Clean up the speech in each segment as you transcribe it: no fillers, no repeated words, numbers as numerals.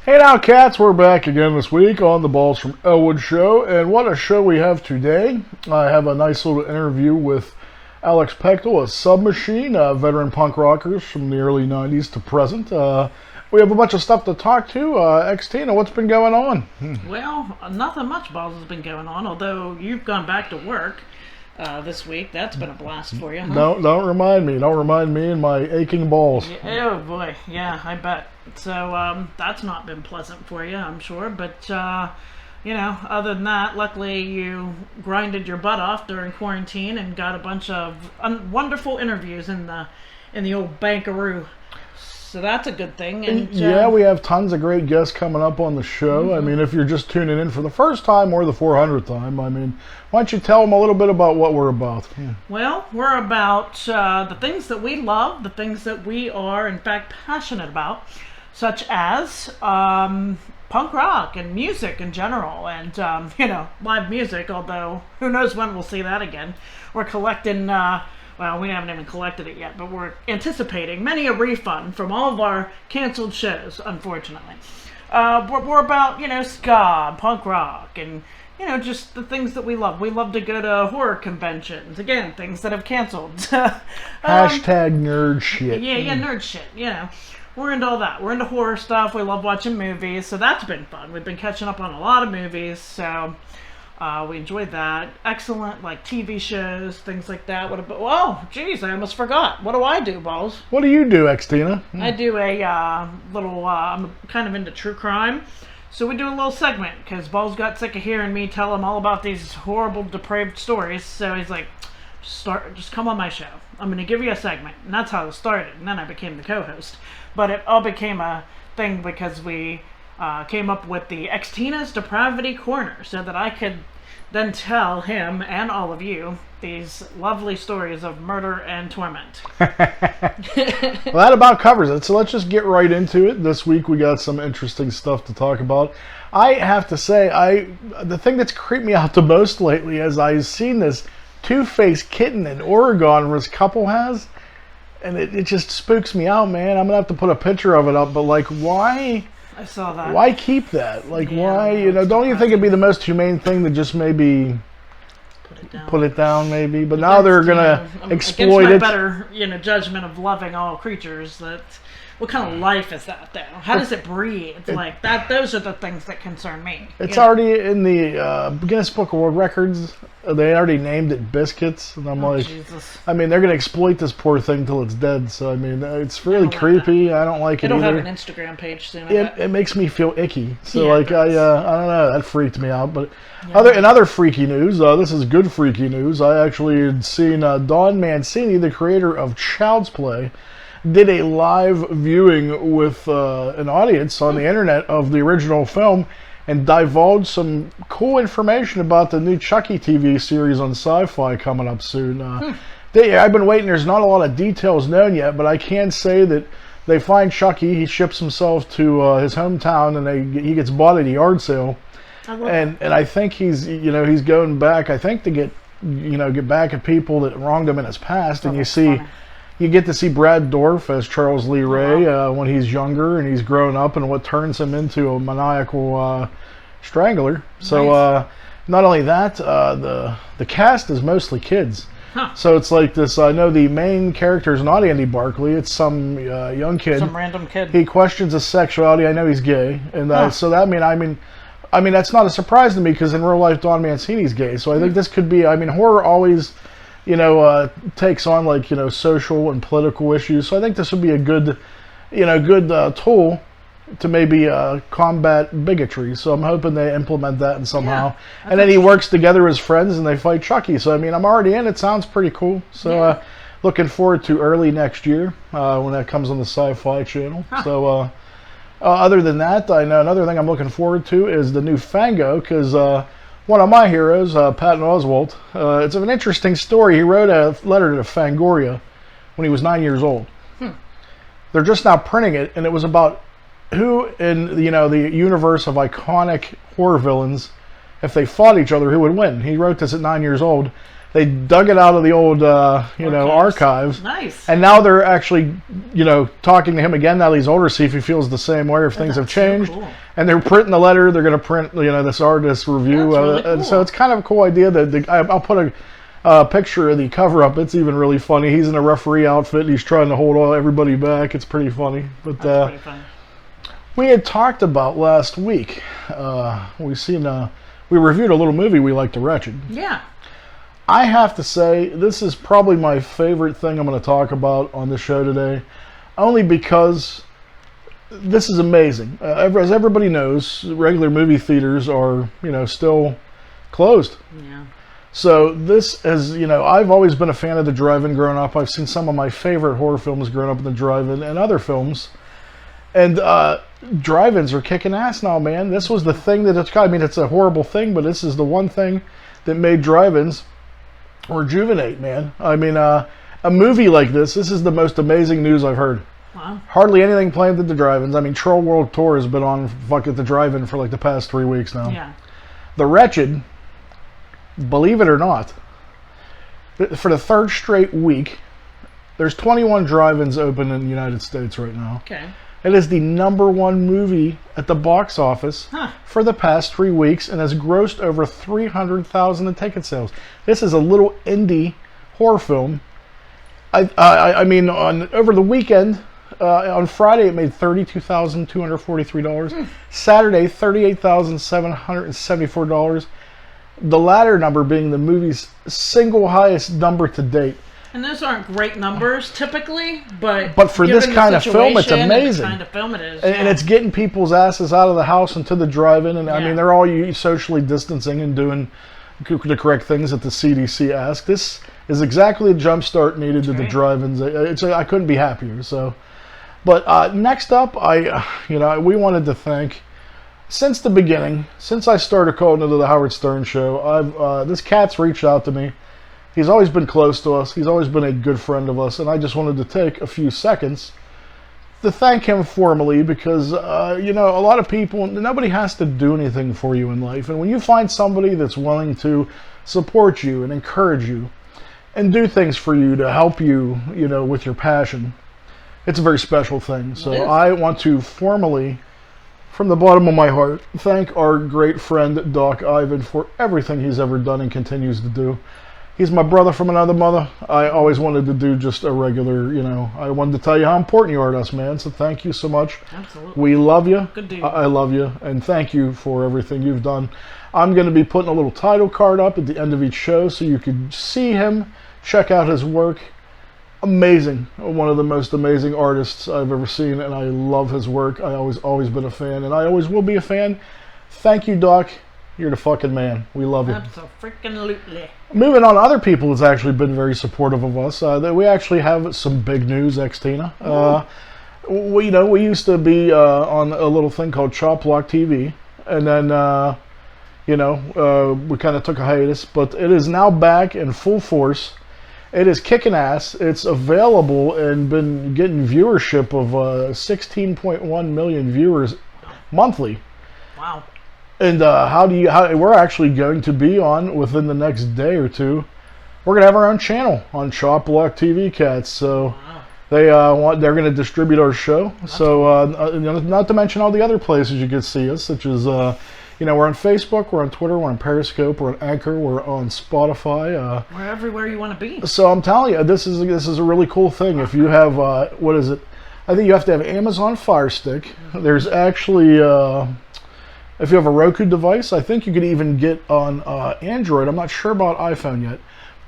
Hey now, cats, we're back again this week on the Balls from Ellwood show, and what a show we have today. I have a nice little interview with Alex Peightal of Submachine, veteran punk rockers from the early 90s to present. We have a bunch of stuff to talk to. Xtina, what's been going on? Well, nothing much, Balls, has been going on, although you've gone back to work this week. That's been a blast for you, huh? Don't remind me. Don't remind me and my aching balls. Yeah, oh boy, yeah, I bet. So that's not been pleasant for you, I'm sure. But other than that, luckily you grinded your butt off during quarantine and got a bunch of wonderful interviews in the old Bankaroo. So that's a good thing. And yeah, we have tons of great guests coming up on the show. I mean, if you're just tuning in for the first time or the 400th time, I mean, why don't you tell them a little bit about what we're about? Yeah. Well, we're about the things that we love, the things that we are, in fact, passionate about, such as punk rock and music in general, and live music. Although who knows when we'll see that again. We're collecting. Well, we haven't even collected it yet, but we're anticipating many a refund from all of our canceled shows, unfortunately. We're about, ska, punk rock, and, just the things that we love. We love to go to horror conventions. Again, things that have canceled. Hashtag nerd shit. Yeah, nerd shit, We're into all that. We're into horror stuff. We love watching movies, so that's been fun. We've been catching up on a lot of movies, so... we enjoyed that. Excellent, TV shows, things like that. What about? Oh, geez, I almost forgot. What do I do, Balls? What do you do, Xtina? I do a little. I'm kind of into true crime, so we do a little segment because Balls got sick of hearing me tell him all about these horrible, depraved stories. So he's like, just come on my show. I'm going to give you a segment, and that's how it started. And then I became the co-host, but it all became a thing because we. Came up with the Xtina's Depravity Corner so that I could then tell him and all of you these lovely stories of murder and torment. Well, that about covers it. So let's just get right into it. This week we got some interesting stuff to talk about. I have to say, the thing that's creeped me out the most lately is I've seen this TwoFaced Kitten in Oregon this couple has, and it just spooks me out, man. I'm going to have to put a picture of it up, but why... I saw that. Why keep that? Why, don't you think it'd be the most humane thing to just maybe put it down maybe? But now they're going to exploit it. Better, judgment of loving all creatures. What kind of life is that, though? How does it breathe? That. Those are the things that concern me. It's already in the Guinness Book of World Records. They already named it Biscuits, and I'm Jesus. I mean, they're going to exploit this poor thing till it's dead. So I mean, it's really creepy. I don't like it either. It'll have an Instagram page soon. It makes me feel icky. So I don't know. That freaked me out. But in other freaky news, this is good freaky news. I actually had seen Don Mancini, the creator of Child's Play, did a live viewing with an audience on the internet of the original film and divulged some cool information about the new Chucky TV series on Sci-Fi coming up soon. I've been waiting. There's not a lot of details known yet, but I can say that they find Chucky. He ships himself to his hometown, and he gets bought at a yard sale. And I think he's going back. I think to get back at people that wronged him in his past. And you get to see Brad Dourif as Charles Lee Ray when he's younger and he's grown up, and what turns him into a maniacal strangler. So not only that, the cast is mostly kids. So it's like this. I know the main character is not Andy Barclay. It's some young kid. Some random kid. He questions his sexuality. I know he's gay, and so that I mean that's not a surprise to me because in real life Don Mancini's gay. So I think this could be. Horror always. Takes on social and political issues. So I think this would be a good, tool to maybe combat bigotry. So I'm hoping they implement that in somehow. And then he works together with his friends and they fight Chucky. So I'm already in. It sounds pretty cool. So looking forward to early next year when that comes on the Sci-Fi Channel. So other than that, I know another thing I'm looking forward to is the new Fango because. One of my heroes, Patton Oswalt, it's an interesting story. He wrote a letter to Fangoria when he was 9 years old. They're just now printing it, and it was about who in the universe of iconic horror villains, if they fought each other, who would win. He wrote this at 9 years old. They dug it out of the old, archives. Nice. And now they're actually, talking to him again now that he's older, see if he feels the same way or if things have changed. So cool. And they're printing the letter. They're going to print, this artist review. That's really cool. And so it's kind of a cool idea that I'll put a picture of the cover up. It's even really funny. He's in a referee outfit. And he's trying to hold everybody back. It's pretty funny. But that's pretty funny. We had talked about last week. We reviewed a little movie we liked, Wretched. Yeah. I have to say, this is probably my favorite thing I'm going to talk about on the show today, only because this is amazing. As everybody knows, regular movie theaters are, still closed. Yeah. So this is, I've always been a fan of the drive-in growing up. I've seen some of my favorite horror films growing up in the drive-in and other films. And drive-ins are kicking ass now, man. This was the thing that it's a horrible thing, but this is the one thing that made drive-ins rejuvenate, man. A movie like this is the most amazing news I've heard. Wow. Hardly anything played at the drive-ins. Troll World Tour has been on at the drive-in for like the past 3 weeks now. Yeah. The Wretched, believe it or not, for the third straight week, there's 21 drive-ins open in the United States right now. Okay. It is the #1 movie at the box office for the past 3 weeks and has grossed over $300,000 in ticket sales. This is a little indie horror film. Over the weekend, on Friday it made $32,243. Saturday, $38,774. The latter number being the movie's single highest number to date. And those aren't great numbers typically, but for this kind of film, it's amazing. The kind of film it is, and it's getting people's asses out of the house and to the drive-in. And they're all socially distancing and doing the correct things that the CDC asked. This is exactly the jumpstart needed to the drive-ins. I couldn't be happier. So, but next up, we wanted to thank. Since the beginning, since I started calling into the Howard Stern show, this cat's reached out to me. He's always been close to us. He's always been a good friend of us. And I just wanted to take a few seconds to thank him formally because, a lot of people, nobody has to do anything for you in life. And when you find somebody that's willing to support you and encourage you and do things for you to help you, with your passion, it's a very special thing. So I want to formally, from the bottom of my heart, thank our great friend, Doc Ivan, for everything he's ever done and continues to do. He's my brother from another mother. I always wanted to do just a regular, I wanted to tell you how important you are to us, man. So thank you so much. Absolutely. We love you. Good dude. I love you. And thank you for everything you've done. I'm going to be putting a little title card up at the end of each show so you can see him, check out his work. Amazing. One of the most amazing artists I've ever seen, and I love his work. I always been a fan, and I always will be a fan. Thank you, Doc. You're the fucking man. We love you. Absolutely. Moving on, other people that's actually been very supportive of us. We actually have some big news, Xtina. We used to be on a little thing called Chop Block TV, and then we kind of took a hiatus, but it is now back in full force. It is kicking ass. It's available and been getting viewership of 16.1 million viewers monthly. Wow. And we're actually going to be on within the next day or two. We're gonna have our own channel on Chop Block TV Cats. So they're gonna distribute our show. Not to mention all the other places you can see us, such as we're on Facebook, we're on Twitter, we're on Periscope, we're on Anchor, we're on Spotify. We're everywhere you want to be. So I'm telling you, this is a really cool thing. If you have what is it? I think you have to have Amazon Fire Stick. There's actually if you have a Roku device, I think you could even get on Android. I'm not sure about iPhone yet,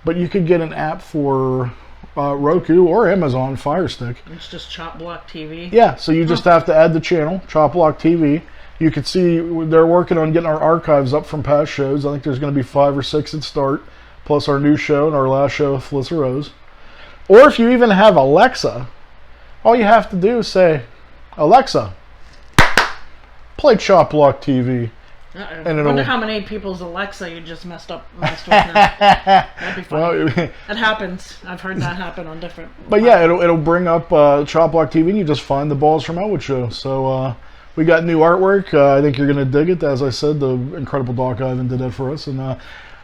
but you could get an app for Roku or Amazon Fire Stick. It's just Chop Block TV. Yeah, so you just have to add the channel, Chop Block TV. You can see they're working on getting our archives up from past shows. I think there's going to be 5 or 6 at start, plus our new show and our last show with Felissa Rose. Or if you even have Alexa, all you have to do is say, Alexa, play Chop Block TV. And I wonder how many people's Alexa you just messed with now. That'd be funny. Well, it happens. I've heard that happen on different. But yeah, it'll bring up Chop Block TV, and you just find the Balls from Ellwood show. So we got new artwork. I think you're gonna dig it. As I said, the incredible Doc Ivan did that for us, and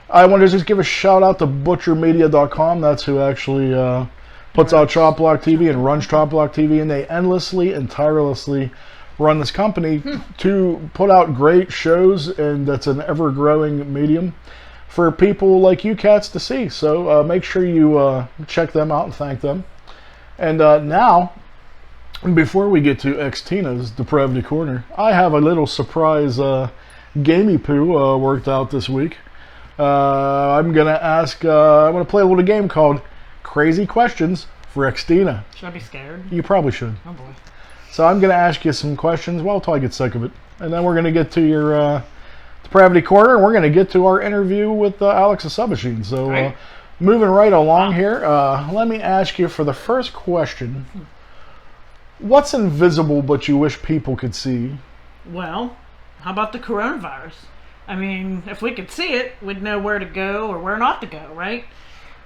I want to just give a shout out to butchermedia.com. That's who actually puts out Chop Block TV and runs Chop Block TV, and they endlessly and tirelessly run this company to put out great shows, and that's an ever-growing medium for people like you cats to see. So make sure you check them out and thank them. And now, before we get to Xtina's Depravity Corner, I have a little surprise gamey poo worked out this week. I'm going to play a little game called Crazy Questions for Xtina. Should I be scared? You probably should. Oh boy. So I'm going to ask you some questions, well, until I get sick of it. And then we're going to get to your Depravity Corner, and we're going to get to our interview with Alex of Submachine. So moving right along here, let me ask you for the first question. What's invisible but you wish people could see? Well, how about the coronavirus? I mean, if we could see it, we'd know where to go or where not to go, right?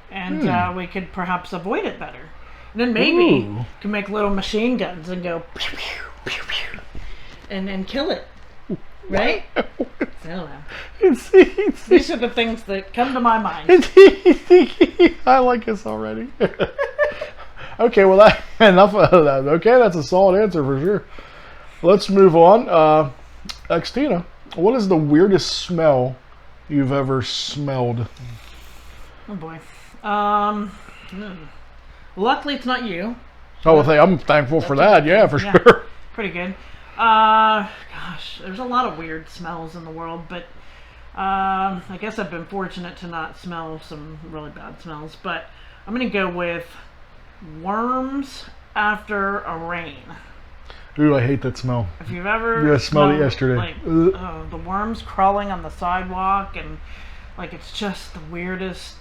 And we could perhaps avoid it better. And then maybe can make little machine guns and go pew, pew, pew, pew, and kill it, right? I don't know. These are the things that come to my mind. I like this already. Okay, well, enough of that. Okay, that's a solid answer for sure. Let's move on. Xtina, what is the weirdest smell you've ever smelled? Oh boy. Luckily, it's not you. Oh, well, I'm thankful for that. Yeah, for sure. Pretty good. Gosh, there's a lot of weird smells in the world, but I guess I've been fortunate to not smell some really bad smells. But I'm going to go with worms after a rain. Ooh, I hate that smell. If you've ever I smelled it yesterday. Like, the worms crawling on the sidewalk, and like it's just the weirdest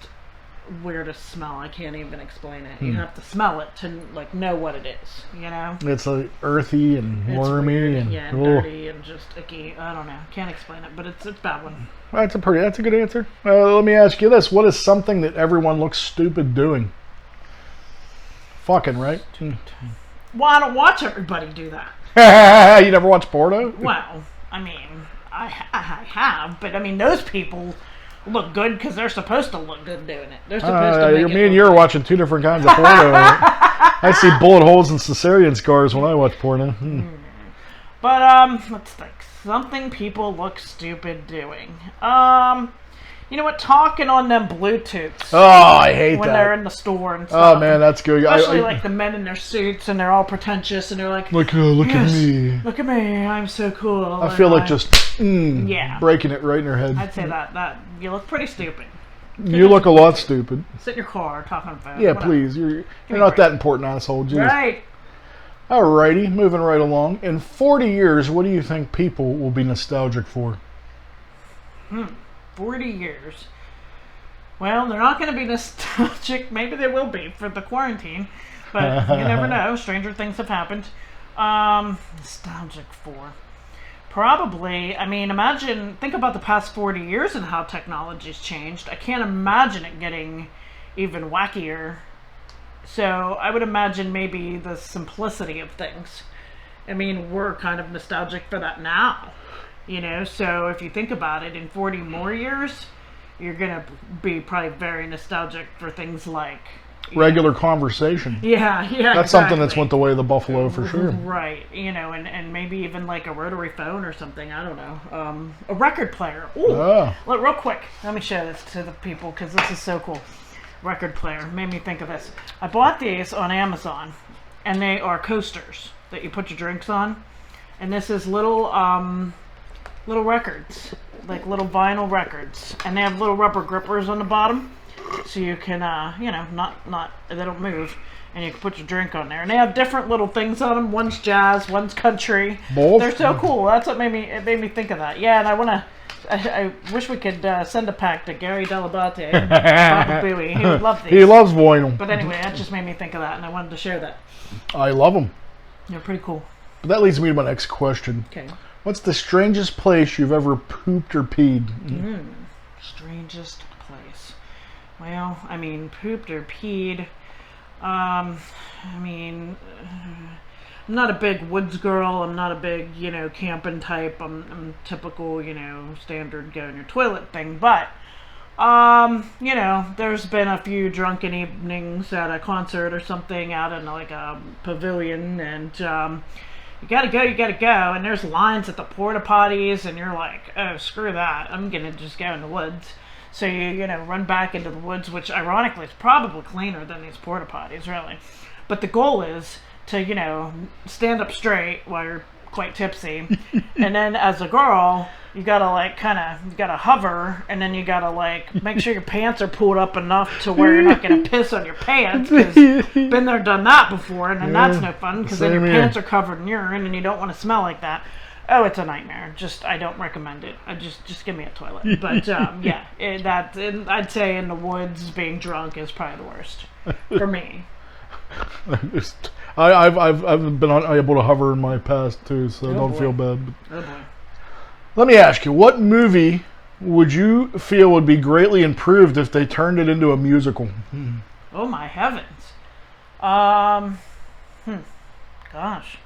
smell. I can't even explain it. You have to smell it to like know what it is, you know? It's like earthy and wormy and dirty and just icky. I don't know. Can't explain it, but it's a bad one. That's a good answer. Let me ask you this. What is something that everyone looks stupid doing? Fucking, right? Well, I don't watch everybody do that. You never watch porno? Well, I mean, I have, but I mean, those people look good because they're supposed to look good doing it. They're supposed to make me and you're watching two different kinds of porno. I see bullet holes and cesarean scars when I watch porno. But let's think. Something people look stupid doing. You know what? Talking on them Bluetooths. Oh, I hate that. When they're in the store and stuff. Oh, man, that's good. Especially like the men in their suits and they're all pretentious and they're like, look at me. Look at me. I'm so cool. I feel like just breaking it right in their head. I'd say that you look pretty stupid. You look a lot stupid. Sit in your car, talk on the phone. Yeah, please. You're not that important, asshole. Jeez. Right. Alrighty, moving right along. In 40 years, what do you think people will be nostalgic for? 40 years. Well, they're not going to be nostalgic. Maybe they will be for the quarantine, but you never know. Stranger things have happened. Nostalgic for. Probably, I mean, think about the past 40 years and how technology's changed. I can't imagine it getting even wackier. So I would imagine maybe the simplicity of things. I mean, we're kind of nostalgic for that now. You know, so if you think about it, in 40 more years, you're going to be probably very nostalgic for things like regular conversation. Yeah. That's something that's went the way of the buffalo for sure. Right. You know, and maybe even like a rotary phone or something. I don't know. A record player. Ooh. Look, real quick. Let me show this to the people because this is so cool. Record player. Made me think of this. I bought these on Amazon, and they are coasters that you put your drinks on. And this is little records, like little vinyl records, and they have little rubber grippers on the bottom, so you can, not they don't move, and you can put your drink on there. And they have different little things on them. One's jazz, one's country. Both? They're so cool. That's what made me think of that. Yeah, and I wish we could send a pack to Gary Delabate and Papa Bowie. He would love these. He loves vinyl. But anyway, that just made me think of that, and I wanted to share that. I love them. They're pretty cool. But that leads me to my next question. Okay. What's the strangest place you've ever pooped or peed? Strangest place. Well, I mean, pooped or peed. I'm not a big woods girl. I'm not a big, camping type. I'm typical, standard go in your toilet thing. But You know, there's been a few drunken evenings at a concert or something out in like a pavilion, and you gotta go, and there's lines at the porta potties, and you're like, oh, screw that, I'm gonna just go in the woods. So you know, run back into the woods, which ironically is probably cleaner than these porta potties, really. But the goal is to, you know, stand up straight while you're quite tipsy, and then as a girl, you gotta like you gotta hover, and then you gotta like make sure your pants are pulled up enough to where you're not gonna piss on your pants, because been there, done that before, and then that's no fun, because then your pants are covered in urine and you don't want to smell like that. Oh, it's a nightmare. I don't recommend it. Just give me a toilet. But yeah, I'd say in the woods being drunk is probably the worst for me. I've been unable to hover in my past too, so don't feel bad. Oh boy. Let me ask you, what movie would you feel would be greatly improved if they turned it into a musical? Oh my heavens. Gosh.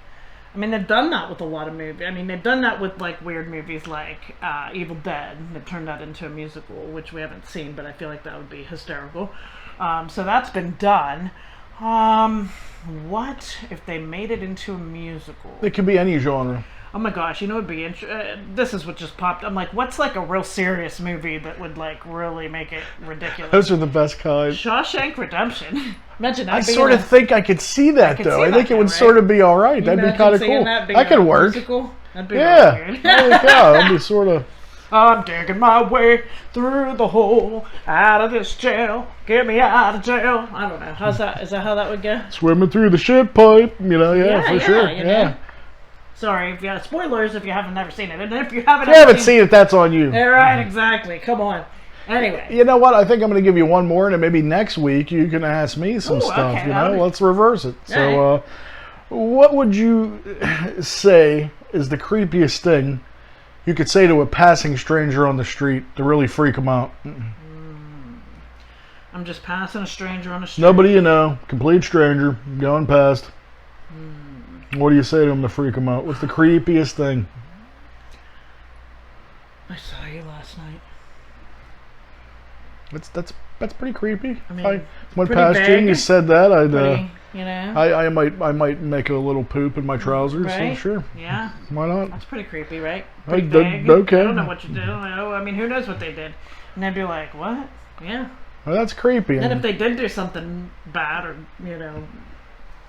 I mean, they've done that with a lot of movies. I mean, they've done that with like weird movies like Evil Dead. They turned that into a musical, which we haven't seen, but I feel like that would be hysterical. So that's been done. What if they made it into a musical? It could be any genre. Oh my gosh, you know, it'd be this is what just popped. I'm like, what's like a real serious movie that would like really make it ridiculous? Those are the best kind. Shawshank Redemption. Imagine that. I sort of think I could see that though. I think it would sort of be all right. That'd be kind of cool. That could work. Musical? That'd be yeah. Really weird. There you go. That'd be sort of. I'm digging my way through the hole, out of this jail. Get me out of jail. I don't know. How's that? Is that how that would go? Swimming through the shit pipe. You know, yeah, for sure. You know? Yeah. Sorry, if you have spoilers if you haven't never seen it, and if you haven't seen it, that's on you. Yeah, right, exactly. Come on. Anyway, you know what? I think I'm going to give you one more, and then maybe next week you can ask me some stuff. Okay, you know, let's reverse it. So, what would you say is the creepiest thing you could say to a passing stranger on the street to really freak them out? I'm just passing a stranger on the street. Nobody you know, complete stranger, going past. What do you say to them to freak them out? What's the creepiest thing? I saw you last night. That's pretty creepy. I mean, went past you and you said that, I'd you know, I might make a little poop in my trousers. Right? So sure. Yeah. Why not? That's pretty creepy, right? Okay. I don't know what you do. I mean, who knows what they did? And they'd be like, "What? Yeah." Well, that's creepy. And if they did do something bad or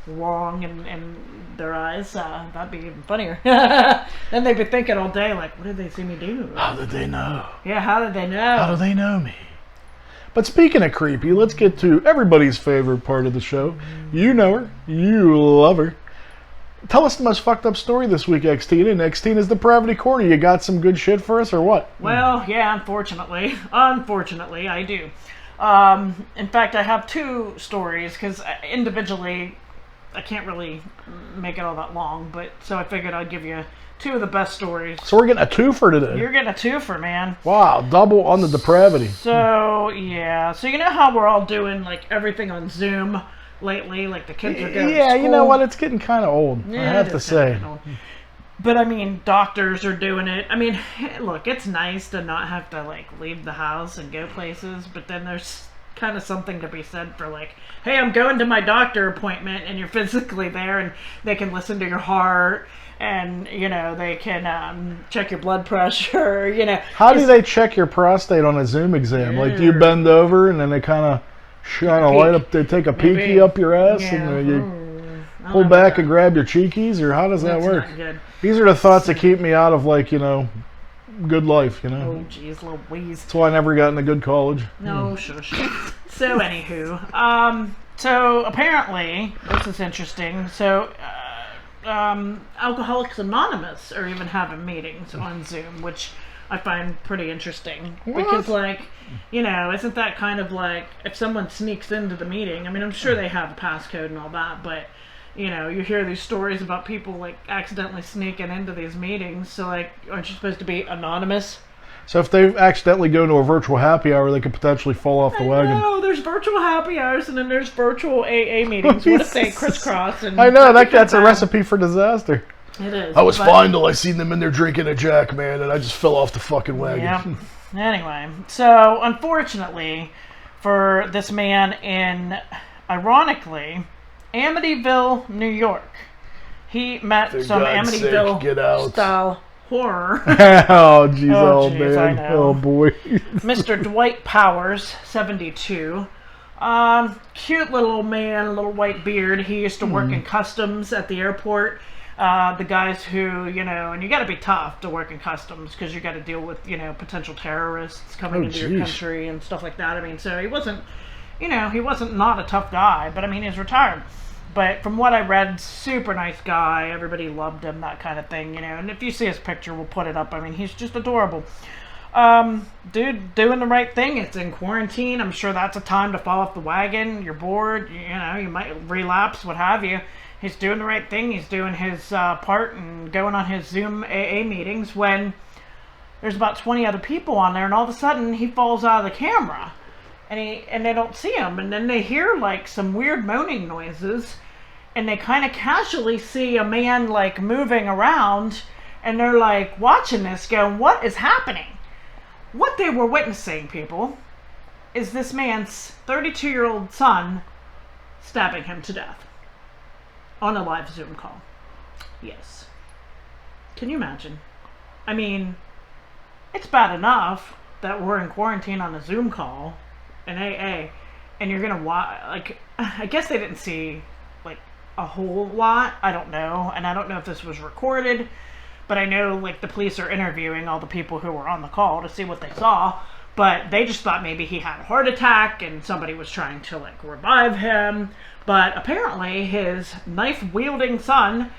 wrong in their eyes, that'd be even funnier. Then they'd be thinking all day, like, what did they see me do? How did they know? Yeah, how did they know? How do they know me? But speaking of creepy, let's get to everybody's favorite part of the show. You know her. You love her. Tell us the most fucked up story this week, Xtina. And Xtina's Depravity Corner. You got some good shit for us or what? Well, yeah, unfortunately. Unfortunately, I do. In fact, I have two stories, because individually I can't really make it all that long, but so I figured I'd give you two of the best stories. So we're getting a twofer today. You're getting a twofer, man. Wow, double on the depravity. So yeah, so you know how we're all doing like everything on Zoom lately, like the kids are going to school. You know what? It's getting kind of old. Yeah, I have to say. But I mean, doctors are doing it. I mean, look, it's nice to not have to like leave the house and go places, but then there's kind of something to be said for like, hey, I'm going to my doctor appointment, and you're physically there, and they can listen to your heart, and they can check your blood pressure. How do they check your prostate on a Zoom exam? Like, do you bend over and then they kind of shine a light up? They take a peeky up your ass and you pull back and grab your cheekies, or how does that work? Not good. These are the thoughts that keep me out of good life, Oh, jeez, Louise. That's why I never got into good college. No, shush. So, anywho, so apparently, this is interesting. So, Alcoholics Anonymous are even having meetings on Zoom, which I find pretty interesting. What? Because, isn't that kind of like, if someone sneaks into the meeting, I mean, I'm sure they have a passcode and all that, but you hear these stories about people accidentally sneaking into these meetings. So aren't you supposed to be anonymous? So if they accidentally go into a virtual happy hour, they could potentially fall off the wagon. No, there's virtual happy hours and then there's virtual AA meetings. What if they crisscross? And I know that's a recipe for disaster. It is. I was fine till I seen them in there drinking a Jack, man, and I just fell off the fucking wagon. Yeah. Anyway, so unfortunately for this man in, ironically, Amityville, New York, he met some Amityville-style horror. Oh, jeez, man. Oh, boy. Mr. Dwight Powers, 72. Cute little man, little white beard. He used to work in customs at the airport. The guys who, and you got to be tough to work in customs because you got to deal with, potential terrorists coming into your country and stuff like that. I mean, so he wasn't, he wasn't not a tough guy, but I mean, he's retired. But from what I read, super nice guy. Everybody loved him, that kind of thing, And if you see his picture, we'll put it up. I mean, he's just adorable. Dude, doing the right thing. It's in quarantine. I'm sure that's a time to fall off the wagon. You're bored. You might relapse, what have you. He's doing the right thing. He's doing his part and going on his Zoom AA meetings when there's about 20 other people on there, and all of a sudden he falls out of the camera, and they don't see him, and then they hear like some weird moaning noises, and they kind of casually see a man like moving around, and they're like watching this, going, "What is happening?" What they were witnessing, people, is this man's 32-year-old son stabbing him to death. On a live Zoom call. Yes. Can you imagine? I mean, it's bad enough that we're in quarantine on a Zoom call, an AA, and you're gonna watch, like, I guess they didn't see, like, a whole lot. I don't know. And I don't know if this was recorded, but I know, like, the police are interviewing all the people who were on the call to see what they saw. But they just thought maybe he had a heart attack and somebody was trying to, like, revive him. But apparently his knife-wielding son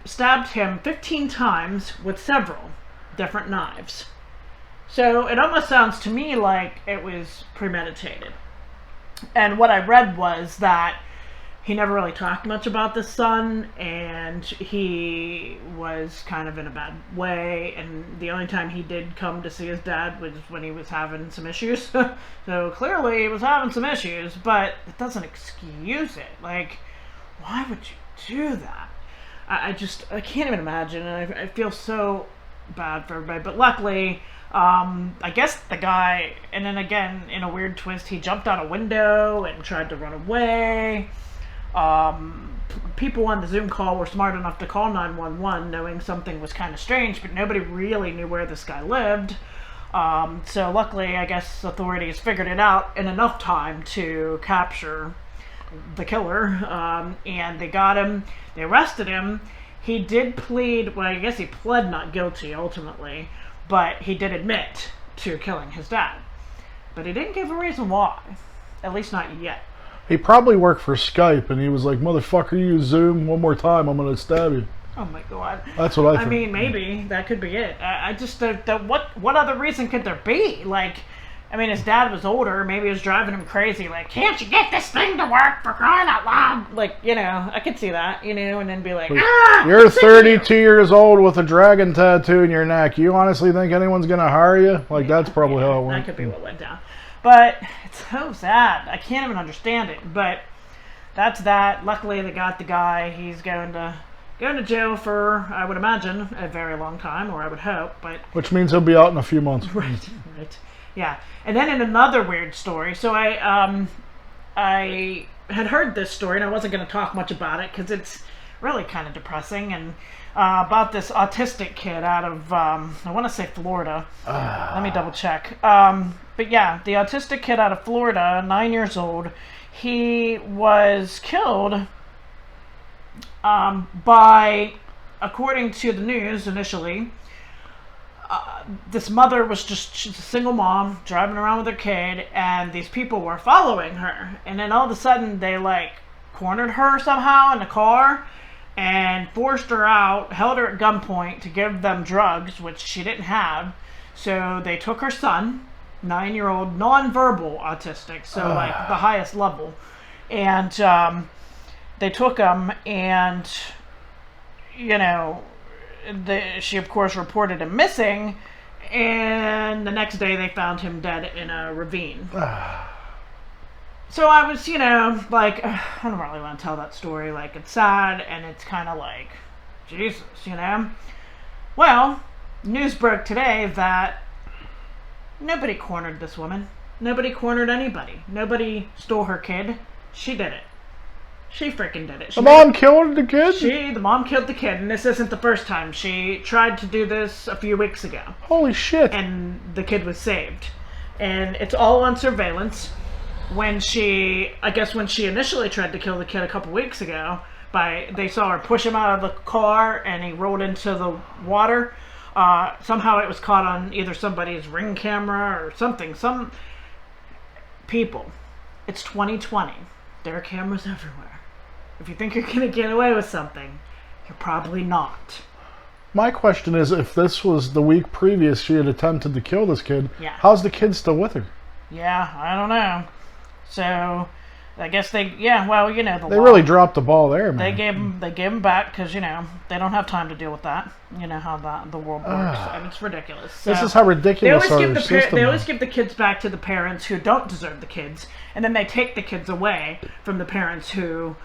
stabbed him 15 times with several different knives. So it almost sounds to me like it was premeditated. And what I read was that he never really talked much about the son, and he was kind of in a bad way, and the only time he did come to see his dad was when he was having some issues. So clearly he was having some issues, but it doesn't excuse it. Like, why would you do that? I can't even imagine, and I feel so bad for everybody. But luckily, I guess the guy, and then again, in a weird twist, he jumped out a window and tried to run away. People on the Zoom call were smart enough to call 911 knowing something was kind of strange, but nobody really knew where this guy lived. So luckily, I guess authorities figured it out in enough time to capture the killer, and they got him. They arrested him. He did plead, well, I guess he pled not guilty ultimately, but he did admit to killing his dad. But he didn't give a reason why, at least not yet. He probably worked for Skype, and he was like, "Motherfucker, use Zoom one more time, I'm gonna stab you." Oh my god. That's what I think. I mean, maybe that could be it. I just what other reason could there be? Like, I mean, his dad was older. Maybe it was driving him crazy. Like, can't you get this thing to work, for crying out loud? Like, I could see that, and then be like, you're 32 years old with a dragon tattoo in your neck. You honestly think anyone's gonna hire you? Like, that's probably how it went. That could be what went down. But it's so sad. I can't even understand it. But that's that. Luckily, they got the guy. He's going to jail for, I would imagine, a very long time, or I would hope. But which means he'll be out in a few months. Right. Yeah. And then in another weird story, so I had heard this story, and I wasn't going to talk much about it because it's really kind of depressing, and about this autistic kid out of, I want to say Florida. Let me double check. But yeah, the autistic kid out of Florida, 9 years old, he was killed by, according to the news initially, this mother was she's a single mom driving around with her kid, and these people were following her, and then all of a sudden they like cornered her somehow in the car and forced her out, held her at gunpoint to give them drugs, which she didn't have. So they took her son, 9-year-old, non-verbal autistic, so like the highest level, and they took him, and she of course reported him missing, and the next day they found him dead in a ravine. So I was, like, I don't really want to tell that story. Like, it's sad, and it's kind of like, Jesus, Well, news broke today that Nobody cornered this woman. Nobody cornered anybody. Nobody stole her kid. She did it. She freaking did it. The mom killed the kid? The mom killed the kid, and this isn't the first time. She tried to do this a few weeks ago. Holy shit. And the kid was saved. And it's all on surveillance. When she initially tried to kill the kid a couple weeks ago, they saw her push him out of the car, and he rolled into the water. Somehow it was caught on either somebody's Ring camera or something. Some people. It's 2020. There are cameras everywhere. If you think you're going to get away with something, you're probably not. My question is, if this was the week previous she had attempted to kill this kid, how's the kid still with her? Yeah, I don't know. So, I guess they really dropped the ball there, man. They gave him back because, they don't have time to deal with that. You know how the world works. And it's ridiculous. So, this is how ridiculous they always give the kids back to the parents who don't deserve the kids, and then they take the kids away from the parents who,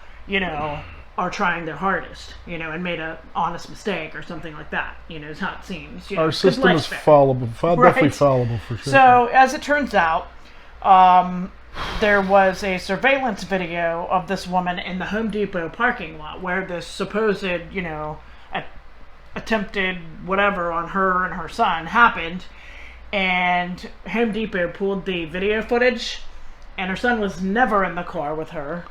are trying their hardest, and made an honest mistake or something like that, is how it seems. Our system is fallible, definitely fallible for sure. So, as it turns out, there was a surveillance video of this woman in the Home Depot parking lot where this supposed, attempted whatever on her and her son happened, and Home Depot pulled the video footage, and her son was never in the car with her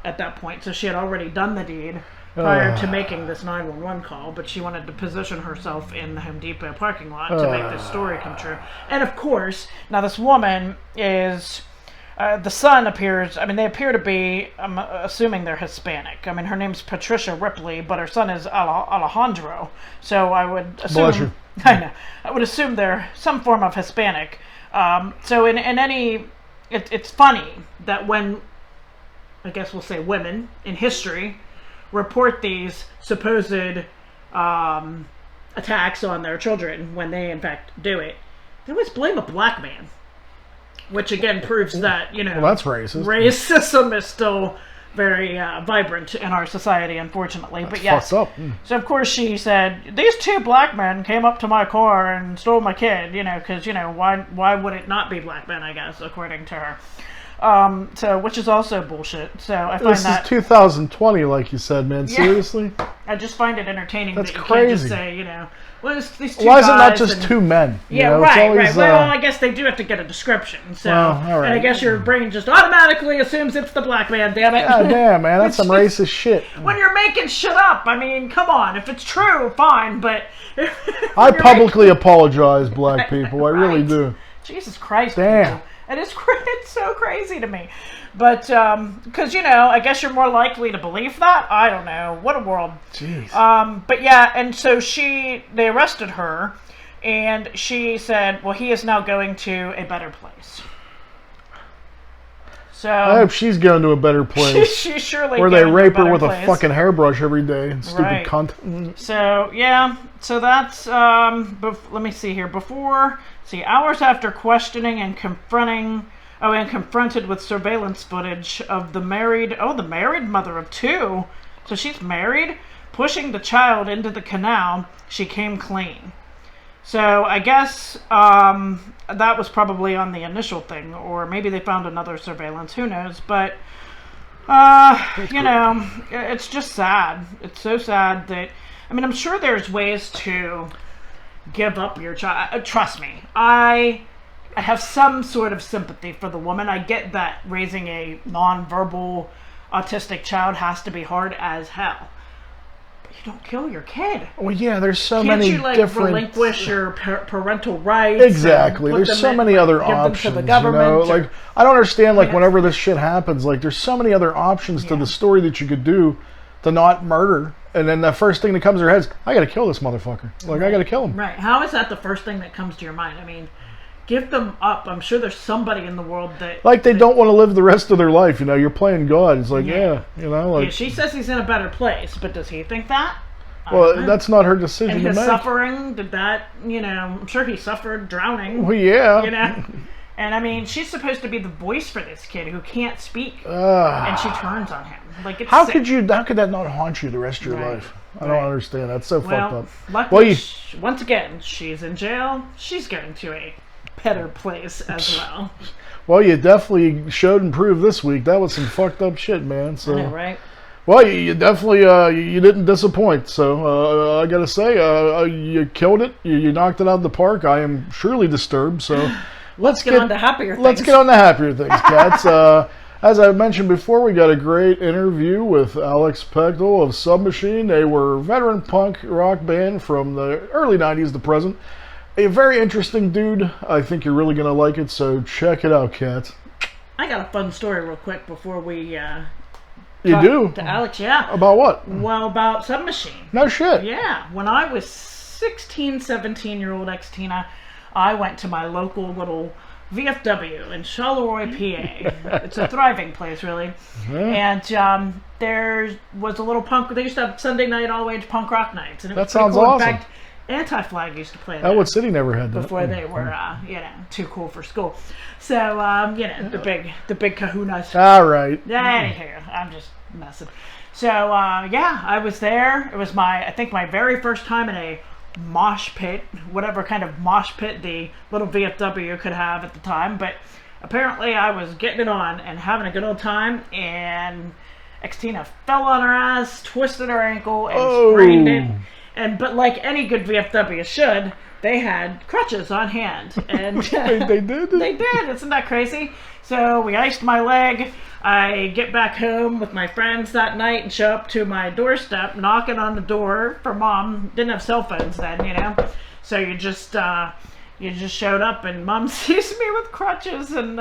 at that point, so she had already done the deed prior to making this 911 call, but she wanted to position herself in the Home Depot parking lot to make this story come true. And of course, now this woman is... the son appears, they appear to be, I'm assuming they're Hispanic. Her name's Patricia Ripley, but her son is Alejandro. So I would assume... Bless you. I know. I would assume they're some form of Hispanic. So in any... It's funny that when, I guess we'll say women in history, report these supposed attacks on their children when they in fact do it, they always blame a black man. Which again proves that, well, that's racist. Racism is still very vibrant in our society, unfortunately. That's but yes, fucked up. So of course she said, these two black men came up to my car and stole my kid, because, why would it not be black men, I guess, according to her. So, which is also bullshit. So I find this is 2020, like you said, man. Yeah. Seriously? I just find it entertaining That's that you crazy. can't just say, well, it's these two Why is it guys not just two men? Yeah, right. Well, I guess they do have to get a description. So, all right. And I guess your brain just automatically assumes it's the black man, damn it. God damn, man. That's some racist shit. When you're making shit up, come on. If it's true, fine, but... I publicly apologize, black people. I really do. Jesus Christ. Damn. People. It's so crazy to me. But, because, I guess you're more likely to believe that? I don't know. What a world. Jeez. But yeah, and so they arrested her, and she said, well, he is now going to a better place. So I hope she's going to a better place. She's surely where they rape her with place. a fucking hairbrush every day. Stupid cunt. So, yeah. So that's, let me see here. Hours after questioning and confronted with surveillance footage of the married mother of two. So she's married, pushing the child into the canal, she came clean. So I guess that was probably on the initial thing, or maybe they found another surveillance, who knows, but it's just sad. It's so sad that, I'm sure there's ways to give up your child. Trust me, I have some sort of sympathy for the woman. I get that raising a non-verbal autistic child has to be hard as hell. But you don't kill your kid. Well, yeah, there's so Can't many you, different... relinquish your parental rights? Exactly. There's so many other options, to the government, Like, I don't understand, whenever this shit happens, there's so many other options to the story that you could do to not murder. And then the first thing that comes to your head is, I gotta kill this motherfucker. I gotta kill him. Right. How is that the first thing that comes to your mind? Give them up. I'm sure there's somebody in the world that... they don't want to live the rest of their life, You're playing God. It's yeah, she says he's in a better place, but does he think that? Well, that's not her decision to make. And his make. suffering, did that, I'm sure he suffered drowning. Well, yeah. And she's supposed to be the voice for this kid who can't speak, and she turns on him. It's how sick. could that not haunt you the rest of your life? I don't understand. That's so fucked up. Luckily, once again, she's in jail. She's going to a better place as well. Well, you definitely showed and proved this week. That was some fucked up shit, man. So, I know, right? well, you definitely you didn't disappoint. So I gotta say, you killed it. You knocked it out of the park. I am surely disturbed. So let's get on to happier things. Let's get on to happier things, cats. As I mentioned before, we got a great interview with Alex Peightal of Submachine. They were a veteran punk rock band from the early 90s to present. A very interesting dude. I think you're really going to like it, so check it out, cats. I got a fun story real quick before we you do? To Alex, yeah. About what? Well, about Submachine. No shit. Yeah. When I was 16, 17-year-old Xtina, I went to my local little VFW in Charleroi, PA. It's a thriving place, really. Mm-hmm. And there was a little punk. They used to have Sunday night all-age punk rock nights, and it was sounds cool. awesome. In fact, Anti-Flag used to play there. Ellwood City never had that before they were, too cool for school. So, the big kahunas. All right. Anywho, I'm just messing. So, I was there. It was I think my very first time in a mosh pit, whatever kind of mosh pit the little VFW could have at the time. But apparently, I was getting it on and having a good old time, and Xtina fell on her ass, twisted her ankle, and sprained it. But like any good VFW should, they had crutches on hand. And they did? They did. Isn't that crazy? So we iced my leg. I get back home with my friends that night and show up to my doorstep, knocking on the door for Mom. Didn't have cell phones then, So you just showed up, and Mom sees me with crutches and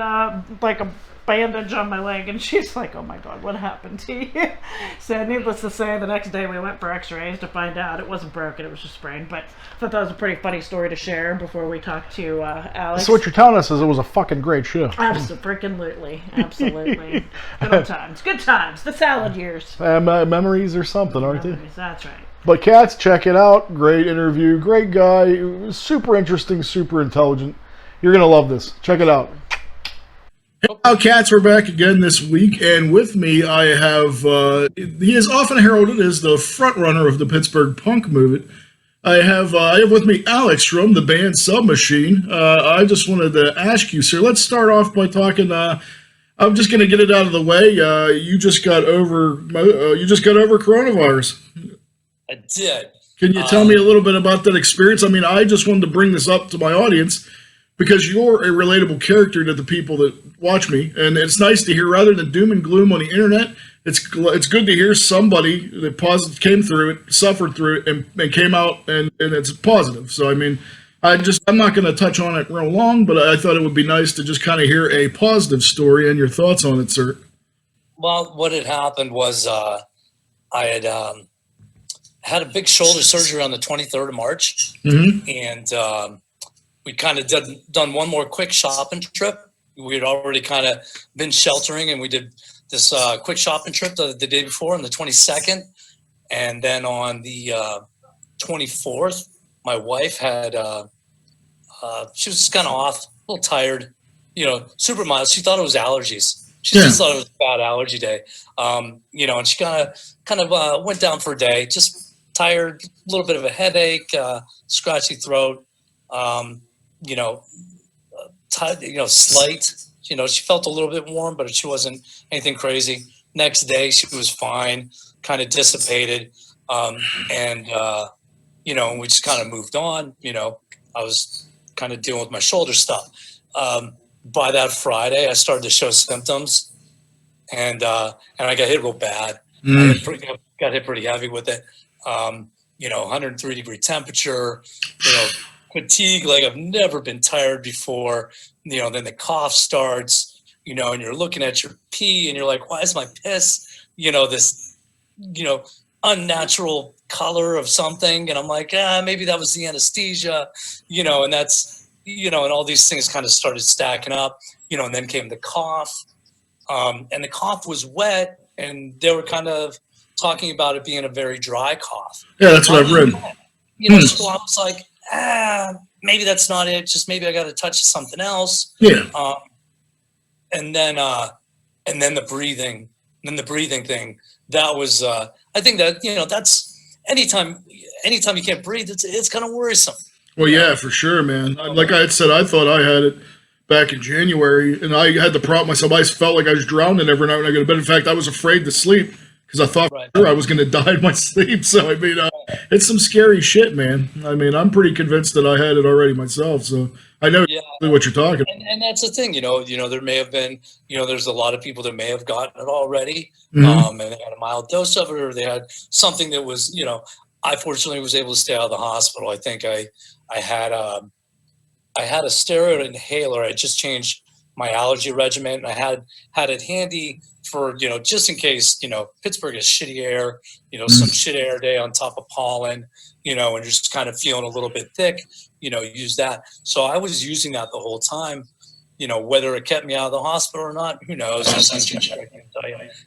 like a bandage on my leg, and she's like, "Oh my God, what happened to you?" So needless to say, the next day we went for x-rays to find out it wasn't broken, it was just sprained. But I thought that was a pretty funny story to share before we talk to Alex. So what you're telling us is it was a fucking great show. Absolutely. Good times, the salad years. Memories or something, aren't they? That's right. But cats, check it out. Great interview, great guy, super interesting, super intelligent. You're gonna love this. Check it out. Hello, cats. We're back again this week, and with me I have, he is often heralded as the front runner of the Pittsburgh punk movement. I have with me Alex from the band Submachine. I just wanted to ask you, sir, let's start off by talking, I'm just going to get it out of the way. You just got over coronavirus. I did. Can you tell me a little bit about that experience? I mean, I just wanted to bring this up to my audience, because you're a relatable character to the people that watch me, and it's nice to hear, rather than doom and gloom on the internet, it's good to hear somebody that came through it, suffered through it, and came out, and it's positive. So, I mean, I'm not going to touch on it real long, but I thought it would be nice to just kind of hear a positive story and your thoughts on it, sir. Well, what had happened was I had had a big shoulder surgery on the 23rd of March, mm-hmm. and we kind of done one more quick shopping trip. We had already kind of been sheltering, and we did this quick shopping trip the day before on the 22nd. And then on the 24th, my wife had, she was just kind of off, a little tired, super mild. She thought it was allergies. She just thought it was a bad allergy day. And she kind of went down for a day, just tired, a little bit of a headache, scratchy throat. Slight, she felt a little bit warm, but she wasn't anything crazy. Next day, she was fine, kind of dissipated. And we just kind of moved on. I was kind of dealing with my shoulder stuff. By that Friday, I started to show symptoms, and I got hit real bad. I got hit pretty heavy with it. 103-degree temperature, fatigue like I've never been tired before. Then the cough starts, and you're looking at your pee and you're like, why is my piss, this, unnatural color of something? And I'm like, maybe that was the anesthesia, and that's, and all these things kind of started stacking up, and then came the cough. And the cough was wet, and they were kind of talking about it being a very dry cough. Yeah, that's what I've read. So I was like, maybe that's not it. Just maybe I got to touch something else. Yeah. And then the breathing thing, that was, I think that, that's anytime you can't breathe, it's kind of worrisome. Well, yeah, for sure, man. Like I had said, I thought I had it back in January, and I had the problem myself. I felt like I was drowning every night when I go to bed. In fact, I was afraid to sleep because I thought for sure I was going to die in my sleep. So, I mean, it's some scary shit, man. I mean, I'm pretty convinced that I had it already myself. So I know exactly what you're talking about. And that's the thing, there may have been, there's a lot of people that may have gotten it already, Mm-hmm. and they had a mild dose of it, or they had something that was, I fortunately was able to stay out of the hospital. I think I had a steroid inhaler. I just changed my allergy regimen, and I had it handy for, just in case, Pittsburgh has shitty air, some shit air day on top of pollen, and you're just kind of feeling a little bit thick, use that. So I was using that the whole time, whether it kept me out of the hospital or not, who knows? I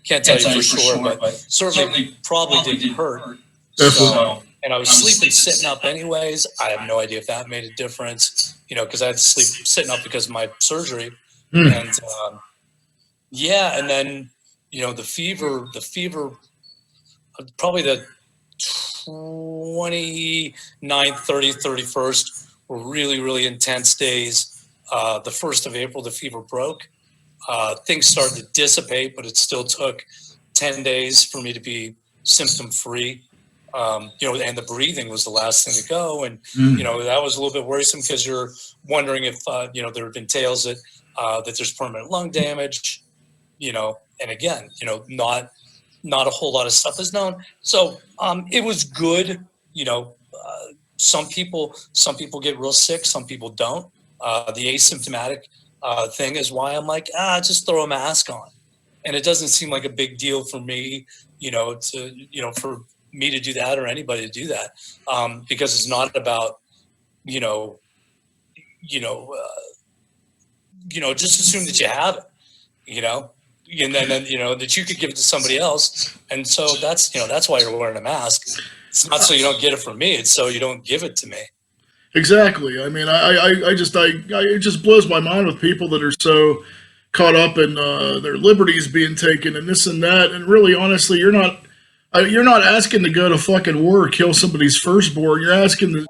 can't tell you for sure, but certainly probably didn't hurt. So, and I was sleeping sitting up anyways. I have no idea if that made a difference, because I had to sleep sitting up because of my surgery. And and then, the fever, probably the 29th, 30th, 31st were really, really intense days. The 1st of April, the fever broke. Things started to dissipate, but it still took 10 days for me to be symptom free. And the breathing was the last thing to go. And, that was a little bit worrisome because you're wondering if, there have been tales that there's permanent lung damage, and again, not a whole lot of stuff is known. So it was good. Some people get real sick. Some people don't. The asymptomatic thing is why I'm like, just throw a mask on. And it doesn't seem like a big deal for me, for me to do that or anybody to do that, because it's not about, just assume that you have it, and then that you could give it to somebody else. And so that's why you're wearing a mask. It's not so you don't get it from me. It's so you don't give it to me. Exactly. I mean, it just blows my mind with people that are so caught up in their liberties being taken and this and that. And really, honestly, you're not asking to go to fucking war or kill somebody's firstborn. You're asking to,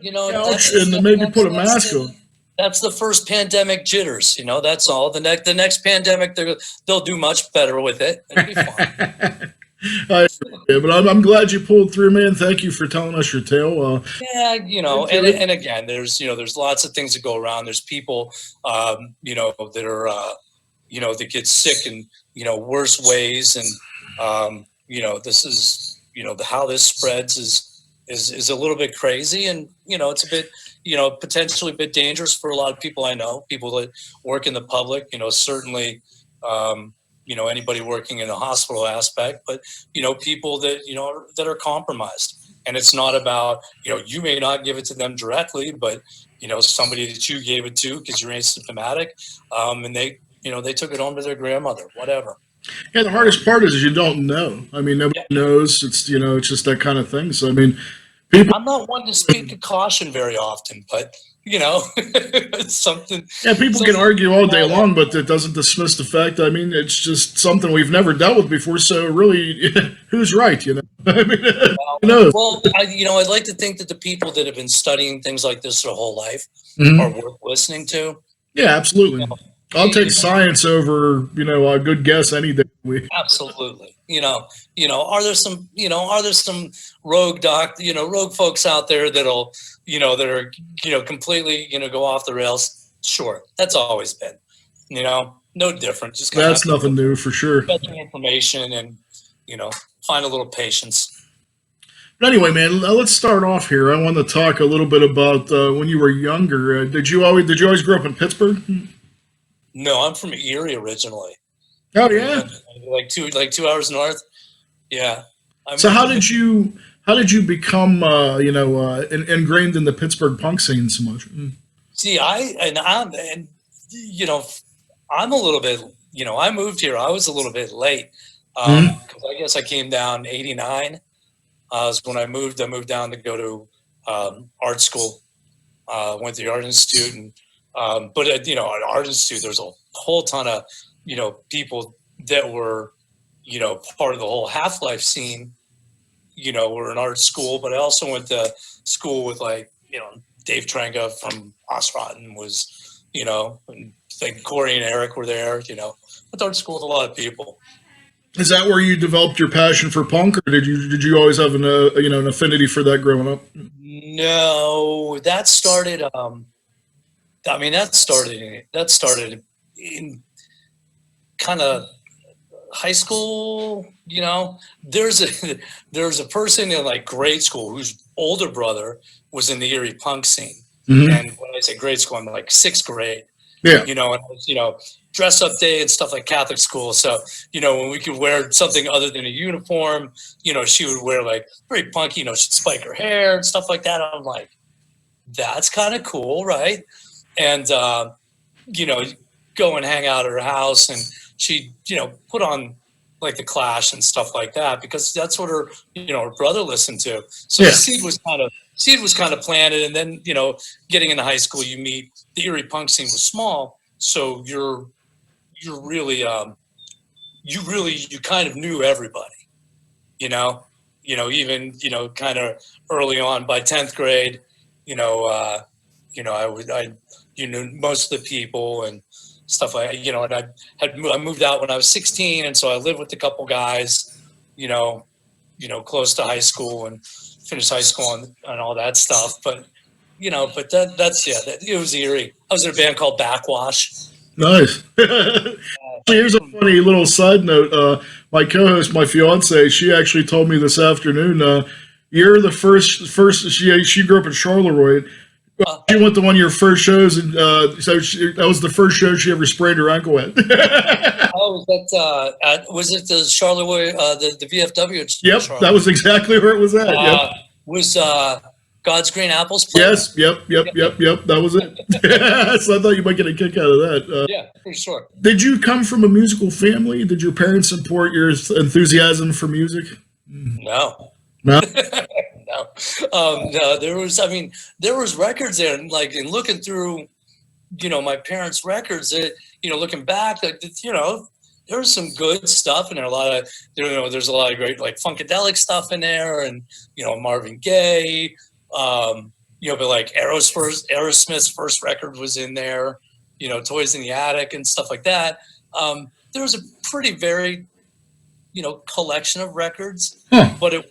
and maybe put a mask on. That's the first pandemic jitters, that's all. The next pandemic, they'll do much better with it. It'll be fine. But I'm glad you pulled through, man. Thank you for telling us your tale. And again, there's lots of things that go around. There's people, that are, that get sick in, worse ways. And, this is, how this spreads is a little bit crazy. And, it's a bit, potentially a bit dangerous for a lot of people I know, people that work in the public, certainly, anybody working in a hospital aspect, but, people that, that are compromised. And it's not about, you may not give it to them directly, but, somebody that you gave it to because you're asymptomatic, and they took it home to their grandmother, whatever. Yeah, the hardest part is you don't know. I mean, nobody knows. It's, it's just that kind of thing. So, I mean, I'm not one to speak to caution very often, but it's something. Yeah, people can argue all day long, but it doesn't dismiss the fact. I mean, it's just something we've never dealt with before. So really, who's right? I mean, who knows? Well, I'd like to think that the people that have been studying things like this their whole life are worth listening to. Yeah, absolutely. I'll take science over, a good guess any day. Absolutely. Are there some rogue rogue folks out there that'll, that are, completely, go off the rails? Sure. That's always been, no different. Just that's nothing new for sure. Get the information and, find a little patience. But anyway, man, let's start off here. I want to talk a little bit about when you were younger. Did you always grow up in Pittsburgh? No, I'm from Erie originally. Oh yeah, like 2 hours north. Yeah. So how did you become ingrained in the Pittsburgh punk scene so much? See, I'm a little bit. I moved here. I was a little bit late because I guess I came down '89. Was when I moved. I moved down to go to art school. Went to the Art Institute and. But at Art Institute, there's a whole ton of, people that were, part of the whole Half-Life scene, were in art school. But I also went to school with Dave Trenga from Osrotten was, and like Corey and Eric were there, I went to art school with a lot of people. Is that where you developed your passion for punk, or did you always have an affinity for that growing up? No, that started. That started in kind of high school. There's a person in like grade school whose older brother was in the Erie punk scene, and when I say grade school, I'm like 6th grade. Yeah, and it was, dress up day and stuff like Catholic school. So, when we could wear something other than a uniform, she would wear like very punky, she'd spike her hair and stuff like that. I'm like, that's kind of cool, right? And, go and hang out at her house, and she, put on like the Clash and stuff like that, because that's what her, her brother listened to. So the seed was kind of planted. And then, getting into high school, you meet the Erie punk scene was small. So you're really, you kind of knew everybody, even, kind of early on by 10th grade, I knew most of the people and stuff like, and I moved out when I was 16. And so I lived with a couple guys, close to high school, and finished high school and all that stuff. But, it was Erie. I was in a band called Backwash. Nice. Here's a funny little side note. My co-host, my fiance, she actually told me this afternoon, you're the first, she grew up in Charleroi. She went to one of your first shows, and so that was the first show she ever sprained her ankle at. Was it the Charleroi, the VFW? Yep, Charleroi? That was exactly where it was at. Yep. Was God's Green Apples played? Yes, yep. That was it. So I thought you might get a kick out of that. Yeah, pretty sure. Did you come from a musical family? Did your parents support your enthusiasm for music? No. No? No, there was records there, and like in looking through, my parents' records, looking back, there was some good stuff in there. There's a lot of great like funkadelic stuff in there, and Marvin Gaye, but like Aerosmith's first record was in there, Toys in the Attic and stuff like that. There was a pretty varied, collection of records, but it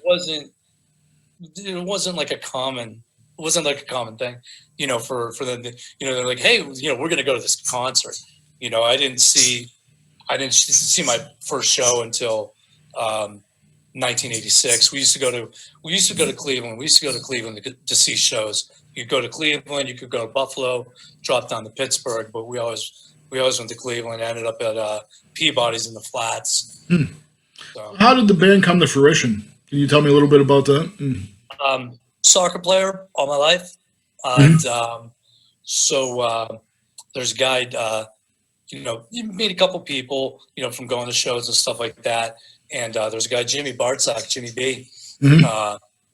wasn't like a common thing, for them to, they're like, hey, we're going to go to this concert. I didn't see my first show until 1986. We used to go to Cleveland. We used to go to Cleveland to see shows. You could go to Cleveland, you could go to Buffalo, drop down to Pittsburgh, but we always went to Cleveland. Ended up at Peabody's in the Flats. So, how did the band come to fruition? Can you tell me a little bit about that? Soccer player all my life, and so there's a guy. You meet a couple people, from going to shows and stuff like that. And there's a guy, Jimmy Bartzak, Jimmy B,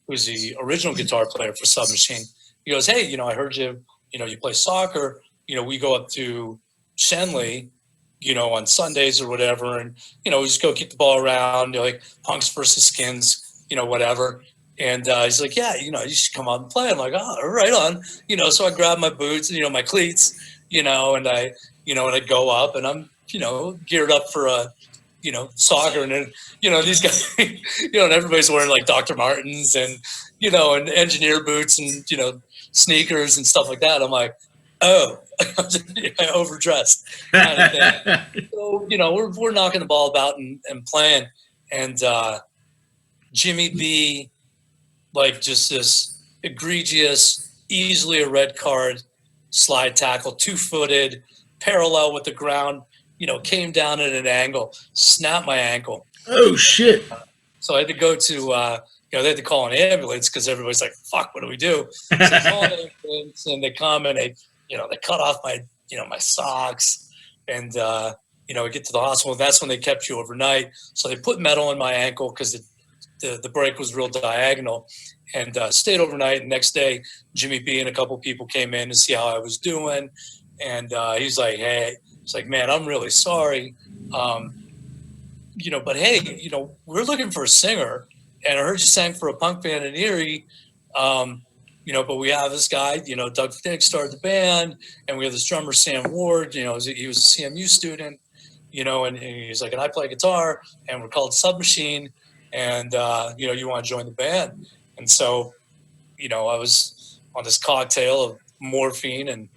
who's the original guitar player for Submachine. He goes, hey, I heard you, you play soccer. We go up to Shenley, on Sundays or whatever. And, we just go kick the ball around, like punks versus skins, whatever. And he's like, yeah, you should come out and play. I'm like, oh, right on. So I grab my boots, my cleats, and I, and I go up, and I'm, geared up for a, soccer. And then, these guys, and everybody's wearing like Dr. Martens and, and engineer boots and, sneakers and stuff like that. I'm like, oh, I overdressed kind of thing. So, we're knocking the ball about and playing. And Jimmy B, like just this egregious, easily a red card slide tackle, 2-footed, parallel with the ground, came down at an angle, snapped my ankle. Oh, shit. So I had to go to, they had to call an ambulance because everybody's like, fuck, what do we do? So they call an ambulance, and they come and they cut off my, my socks, and, we get to the hospital. That's when they kept you overnight. So they put metal in my ankle because the break was real diagonal, and stayed overnight. And next day, Jimmy B and a couple people came in to see how I was doing. And he's like, hey, it's like, man, I'm really sorry. But hey, we're looking for a singer, and I heard you sang for a punk band in Erie. but we have this guy, Doug Dick started the band, and we have this drummer, Sam Ward, he was a CMU student, and he's like, and I play guitar, and we're called Submachine, and, you want to join the band. And so, I was on this cocktail of morphine and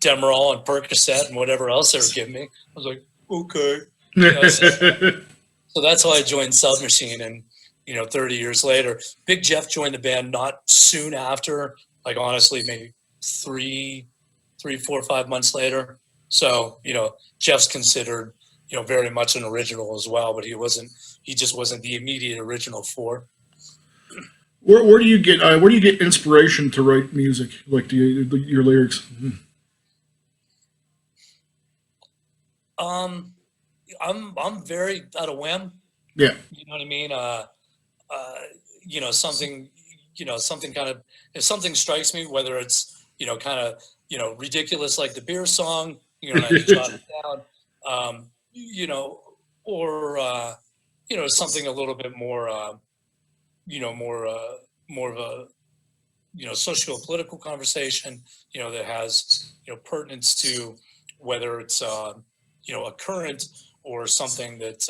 Demerol and Percocet and whatever else they were giving me. I was like, okay. So that's how I joined Submachine. And, 30 years later, Big Jeff joined the band not soon after, like honestly, maybe 3, 4, 5 months later. So, Jeff's considered, very much an original as well, but he just wasn't the immediate original four. Where do you get inspiration to write music, like your lyrics? I'm very at a whim. Yeah. You know what I mean? Something kind of, if something strikes me, whether it's, kind of, ridiculous, like the beer song, and I jot it down, or, something a little bit more, more of a, socio-political conversation, that has, pertinence to whether it's, a current or something that,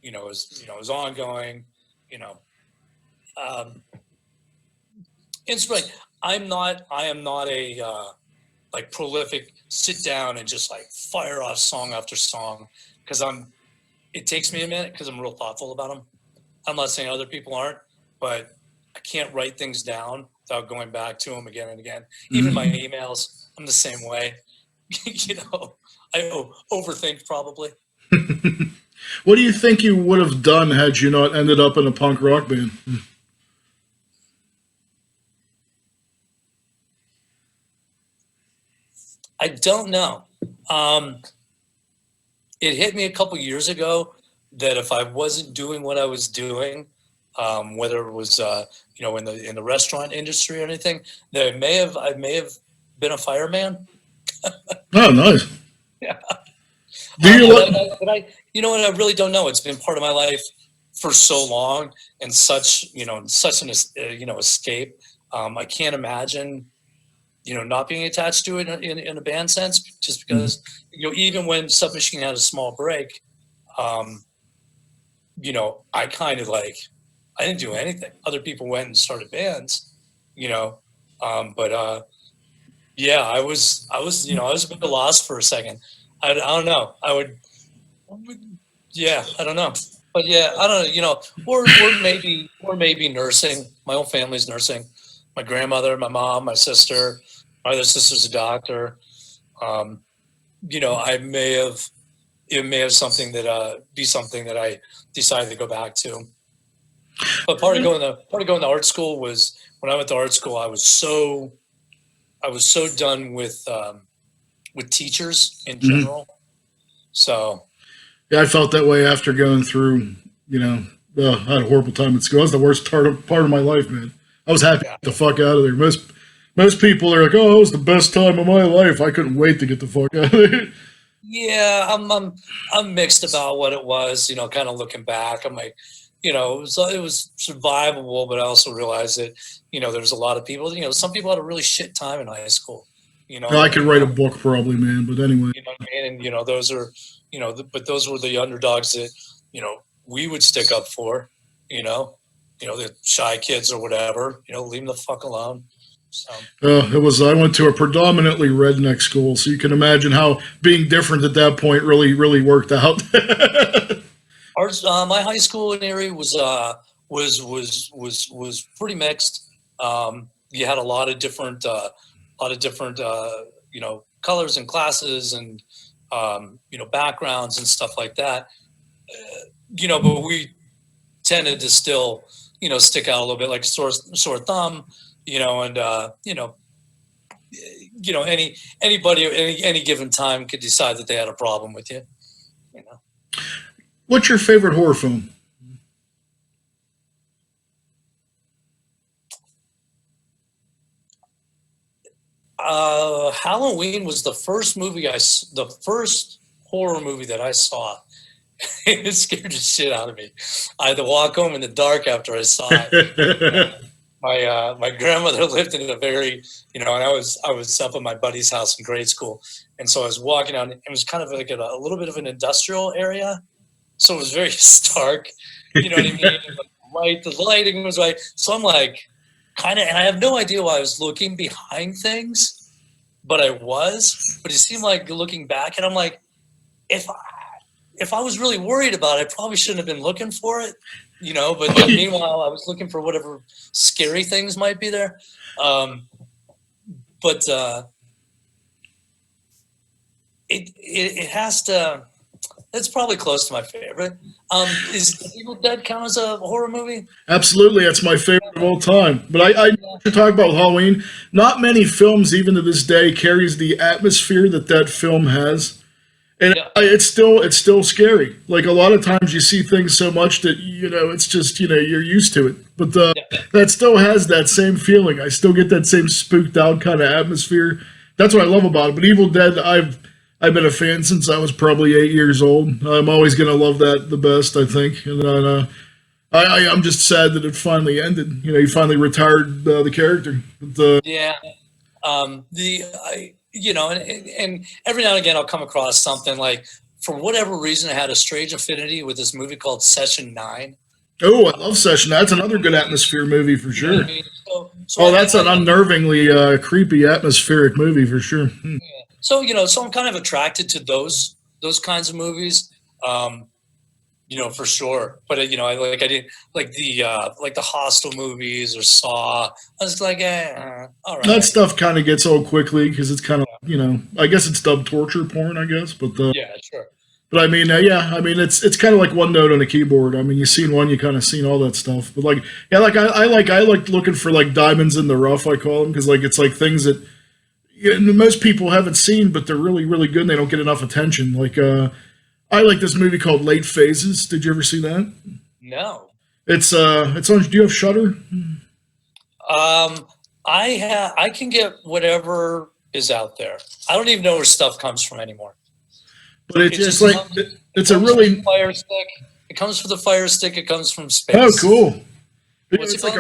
is ongoing, inspiration. I am not a, like prolific sit down and just like fire off song after song. It takes me a minute because I'm real thoughtful about them. I'm not saying other people aren't, but I can't write things down without going back to them again and again. Even my emails, I'm the same way. I overthink probably. What do you think you would have done had you not ended up in a punk rock band? I don't know. It hit me a couple years ago that if I wasn't doing what I was doing, whether it was in the restaurant industry or anything, that I may have been a fireman. Oh, nice. Yeah. Do you I really don't know. It's been part of my life for so long and such an escape. I can't imagine, not being attached to it in a band sense, just because, even when Submachine had a small break, I kind of I didn't do anything. Other people went and started bands, but yeah, I was a bit lost for a second. I don't know. I don't know. But yeah, I don't know, or maybe nursing. My whole family's nursing. My grandmother, my mom, my sister, my other sister's a doctor. It may have something that be something that I decided to go back to. But part of going to art school was, when I went to art school, I was so done with teachers in general. So yeah, I felt that way after going through, I had a horrible time at school. That was the worst part of my life, man. I was happy to get the fuck out of there. Most people are like, oh, it was the best time of my life. I couldn't wait to get the fuck out of there. Yeah, I'm mixed about what it was, kind of looking back. I'm like, it was survivable, but I also realized that, there's a lot of people, some people had a really shit time in high school. I could write a book probably, man, but anyway. You know what I mean? And, those are, but those were the underdogs that, we would stick up for, the shy kids or whatever, leave them the fuck alone. So. I went to a predominantly redneck school, so you can imagine how being different at that point really, really worked out. My high school in Erie was pretty mixed. You had a lot of different colors and classes and backgrounds and stuff like that. But we tended to still stick out a little bit, like a sore thumb. Anybody at any given time could decide that they had a problem with you. What's your favorite horror film? Halloween was the first horror movie that I saw. It scared the shit out of me. I had to walk home in the dark after I saw it. my grandmother lived in a very, and I was up at my buddy's house in grade school, and so I was walking out, and it was kind of like a little bit of an industrial area, so it was very stark. You know what I mean? The lighting was right. So I'm like, kind of, and I have no idea why I was looking behind things, but I was. But it seemed like looking back, and I'm like, if I was really worried about it, I probably shouldn't have been looking for it, But meanwhile, I was looking for whatever scary things might be there. But it has to. That's probably close to my favorite. Is Evil Dead count as a horror movie? Absolutely, that's my favorite of all time. But I should talk about Halloween. Not many films, even to this day, carries the atmosphere that film has, and it's still scary. Like a lot of times, you see things so much that it's just you're used to it. But that still has that same feeling. I still get that same spooked out kind of atmosphere. That's what I love about it. But Evil Dead, I've been a fan since I was probably 8 years old. I'm always going to love that the best, I think. And I'm just sad that it finally ended. He finally retired the character. But, and every now and again I'll come across something like, for whatever reason, I had a strange affinity with this movie called Session 9. Oh, I love Session. That's another good atmosphere movie for sure. You know what I mean? That's an unnervingly creepy, atmospheric movie for sure. Yeah. So I'm kind of attracted to those kinds of movies, for sure. But I didn't like the Hostel movies or Saw. I was like, all right. That stuff kind of gets old quickly because it's kind of I guess it's dubbed torture porn, I guess. But yeah, sure. But I mean, it's kind of like one note on a keyboard. I mean, you've seen one, you kind of seen all that stuff. But I like looking for like diamonds in the rough, I call them, because it's like things that most people haven't seen, but they're really, really good and they don't get enough attention. Like, I like this movie called Late Phases. Did you ever see that? No. It's on, do you have Shudder? I can get whatever is out there. I don't even know where stuff comes from anymore. But it's a really Fire Stick. It comes from the Fire Stick. It comes from space. Oh, cool. What's it's like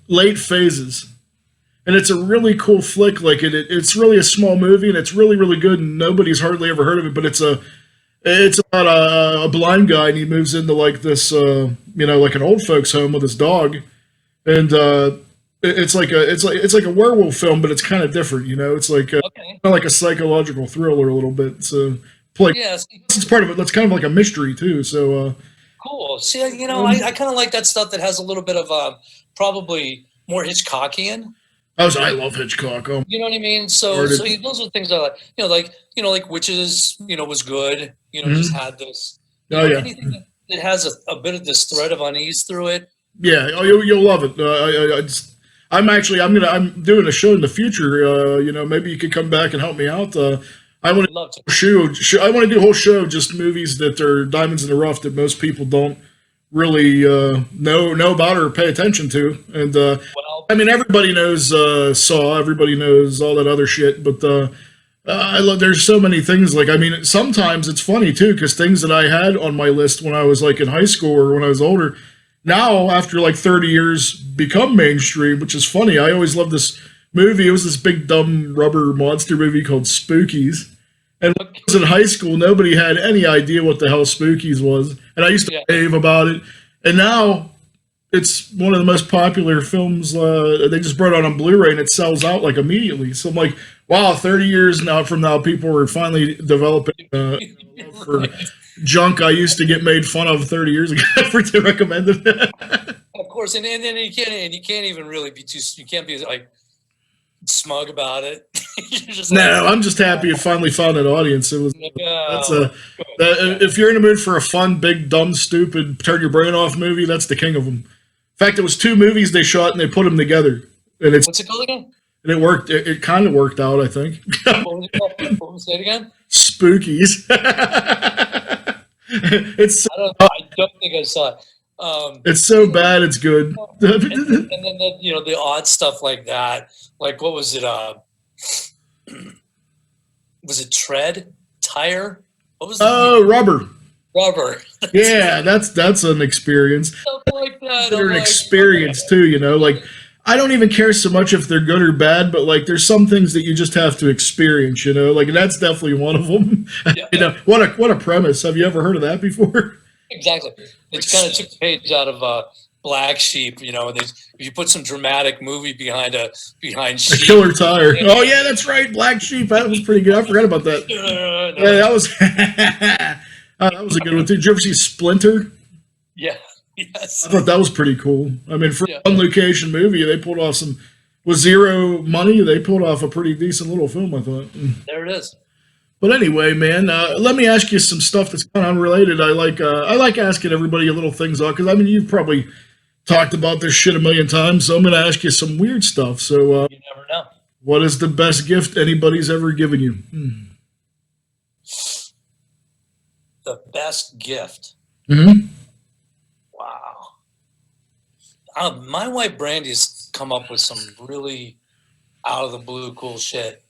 Late Phases. And it's a really cool flick. Like it's really a small movie, and it's really, really good, and nobody's hardly ever heard of it. But it's about a blind guy, and he moves into like this, like an old folks' home with his dog, and it's like a werewolf film, but it's kind of different. It's like kind of like a psychological thriller a little bit. So it's part of it. That's kind of like a mystery too. So cool. See, I kind of like that stuff that has a little bit of probably more Hitchcockian. I love Hitchcock. You know what I mean? So those are things I like. Like Witches. Was good. Just had this. Anything that has a bit of this thread of unease through it. Yeah, you'll love it. I'm doing a show in the future. Maybe you could come back and help me out. I want to do a whole show just movies that are diamonds in the rough that most people don't really know about or pay attention to. And everybody knows Saw, everybody knows all that other shit, but there's so many things. Sometimes it's funny too, because things that I had on my list when I was like in high school or when I was older, now after like 30 years become mainstream, which is funny. I always loved this movie. It was this big dumb rubber monster movie called Spookies. And when I was in high school, nobody had any idea what the hell Spookies was. And I used to rave about it. And now it's one of the most popular films. They just brought it on Blu-ray and it sells out like immediately. So I'm like, wow, 30 years from now, people are finally developing for junk I used to get made fun of 30 years ago for recommended. Of course, and then you can't even really be you can't be like smug about it. I'm just happy it finally found an audience. It was if you're in the mood for a fun, big, dumb, stupid, turn your brain off movie, that's the king of them. In fact, it was 2 movies they shot and they put them together. And what's it called again? And it worked. It kind of worked out, I think. What was it again? Spookies. I don't think I saw it. It's so bad, it's good. and then the odd stuff like that. Like, what was it? Was it tread? Tire? What was it? Oh, rubber. Rubber. Yeah, that's an experience. Stuff like that. It's an experience too, Like I don't even care so much if they're good or bad, but like there's some things that you just have to experience, you know. Like that's definitely one of them. Yeah. You know, what a premise. Have you ever heard of that before? Exactly. It's kind of took a page out of Black Sheep, you know. And if you put some dramatic movie behind Sheep, A Killer Tire. Oh yeah, that's right, Black Sheep. That was pretty good. I forgot about that. No. Yeah, that was that was a good one too. Did you ever see Splinter? Yeah. Yes. I thought that was pretty cool. I mean, for a one-location movie, they pulled off some, with zero money, they pulled off a pretty decent little film, I thought. There it is. But anyway, man, let me ask you some stuff that's kind of unrelated. I like asking everybody little things, because I mean, you've probably talked about this shit a million times, so I'm going to ask you some weird stuff. So, you never know. What is the best gift anybody's ever given you? The best gift. Mm-hmm. Wow. My wife Brandy's come up with some really out of the blue cool shit.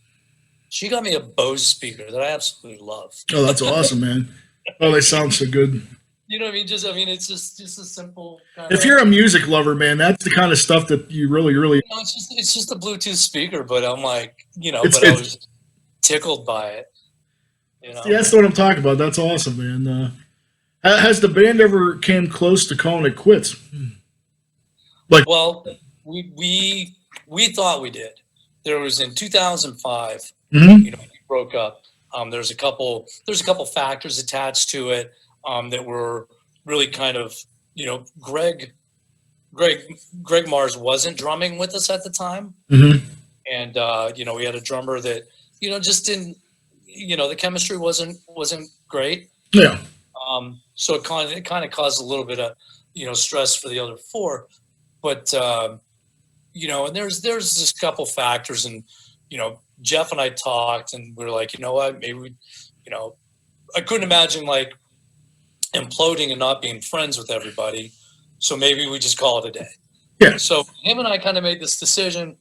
She got me a Bose speaker that I absolutely love. Oh, that's awesome, man. Oh, they sound so good. You know what I mean? It's just a simple kind If you're a music lover, man, that's the kind of stuff that you really, really. You know, it's just a Bluetooth speaker, but I'm like, you know, I was tickled by it. You know? Yeah, that's what I'm talking about. That's awesome, man. Has the band ever came close to calling it quits? Like, well, we thought we did. There was in 2005. Mm-hmm. You know, we broke up. There's a couple factors attached to it that were really kind of, you know, Greg Mars wasn't drumming with us at the time, and you know, we had a drummer that, you know, just didn't, you know, the chemistry wasn't great. Yeah. So it kind of caused a little bit of, you know, stress for the other four, but you know, and there's just a couple factors, and you know, Jeff and I talked, and we were like, you know what, maybe we, you know, I couldn't imagine like imploding and not being friends with everybody, so maybe we just call it a day. Yeah. So him and I kind of made this decision.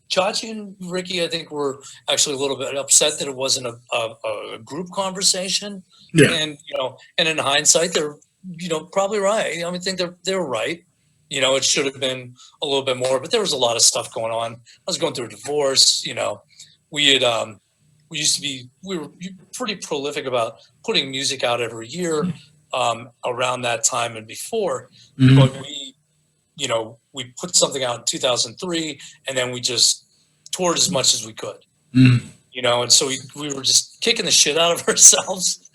Chachi and Ricky, I think, were actually a little bit upset that it wasn't a group conversation. Yeah. And you know, and in hindsight, they're, you know, probably right. I mean, I think they're right. You know, it should have been a little bit more, but there was a lot of stuff going on. I was going through a divorce. You know, we were pretty prolific about putting music out every year around that time and before. Mm-hmm. But we put something out in 2003, and then we just toured as much as we could. Mm-hmm. You know, and so we were just kicking the shit out of ourselves.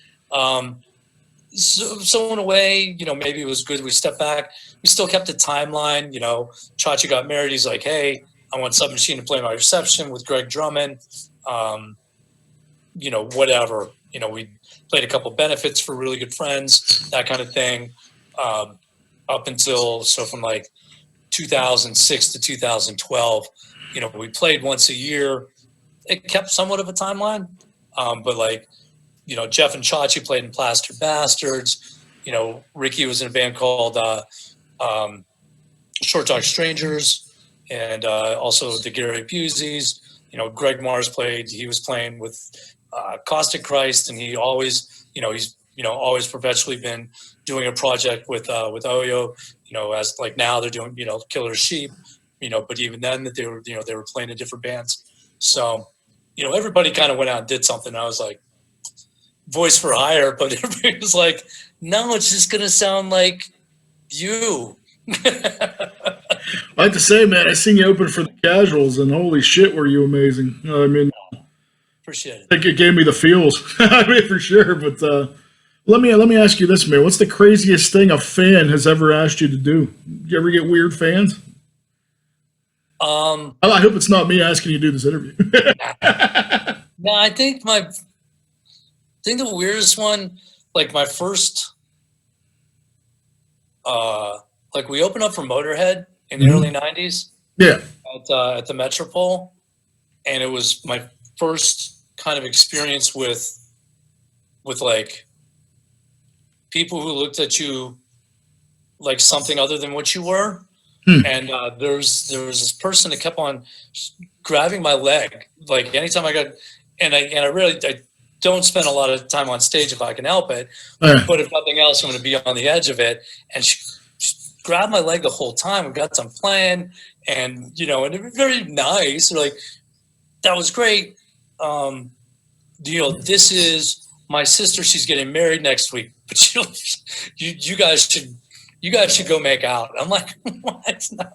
So in a way, you know, maybe it was good. We stepped back. We still kept a timeline. You know, Chachi got married. He's like, hey, I want Submachine to play my reception with Greg Drummond. You know, whatever. You know, we played a couple benefits for really good friends, that kind of thing. Up until, so from like 2006 to 2012, you know, we played once a year. It kept somewhat of a timeline, but like, you know, Jeff and Chachi played in Plaster Bastards. You know, Ricky was in a band called Short Talk Strangers, and also the Gary Buseys. You know, Greg Mars he was playing with Caustic Christ, and he always, you know, he's, you know, always perpetually been doing a project with Oyo, you know, as like now they're doing, you know, Killer Sheep, you know, but even then that they were playing in different bands. So, you know, everybody kind of went out and did something. I was like, voice for hire, but everybody was like, no, it's just going to sound like you. I have to say, man, I seen you open for the Casuals, and holy shit, were you amazing. I mean, appreciate it. I think it gave me the feels. I mean, for sure. But let me ask you this, man. What's the craziest thing a fan has ever asked you to do? Do you ever get weird fans? I hope it's not me asking you to do this interview. No, I think the weirdest one, like my first, like we opened up for Motorhead in the early 90s. Yeah. At the Metropole. And it was my first kind of experience with like people who looked at you like something other than what you were. And there was this person that kept on grabbing my leg. Like anytime I got, and I don't spend a lot of time on stage if I can help it, but if nothing else, I'm going to be on the edge of it. And she grabbed my leg the whole time. We got done playing, and you know, and they were very nice. They're like, that was great. You know, this is my sister. She's getting married next week, but you guys should go make out. I'm like, what? No,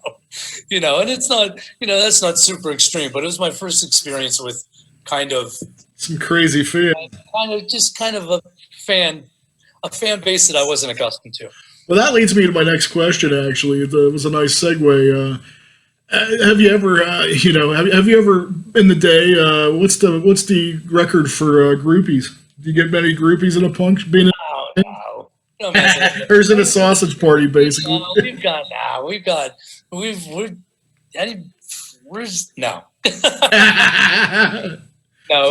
you know, and it's not, you know, that's not super extreme, but it was my first experience with kind of some crazy fan, kind of a fan base that I wasn't accustomed to. Well, that leads me to my next question. Actually, it was a nice segue. Have you ever, you know, have you ever in the day? What's the record for groupies? Do you get many groupies in a punk being? No, man. Or is it a sausage party, basically? No. No,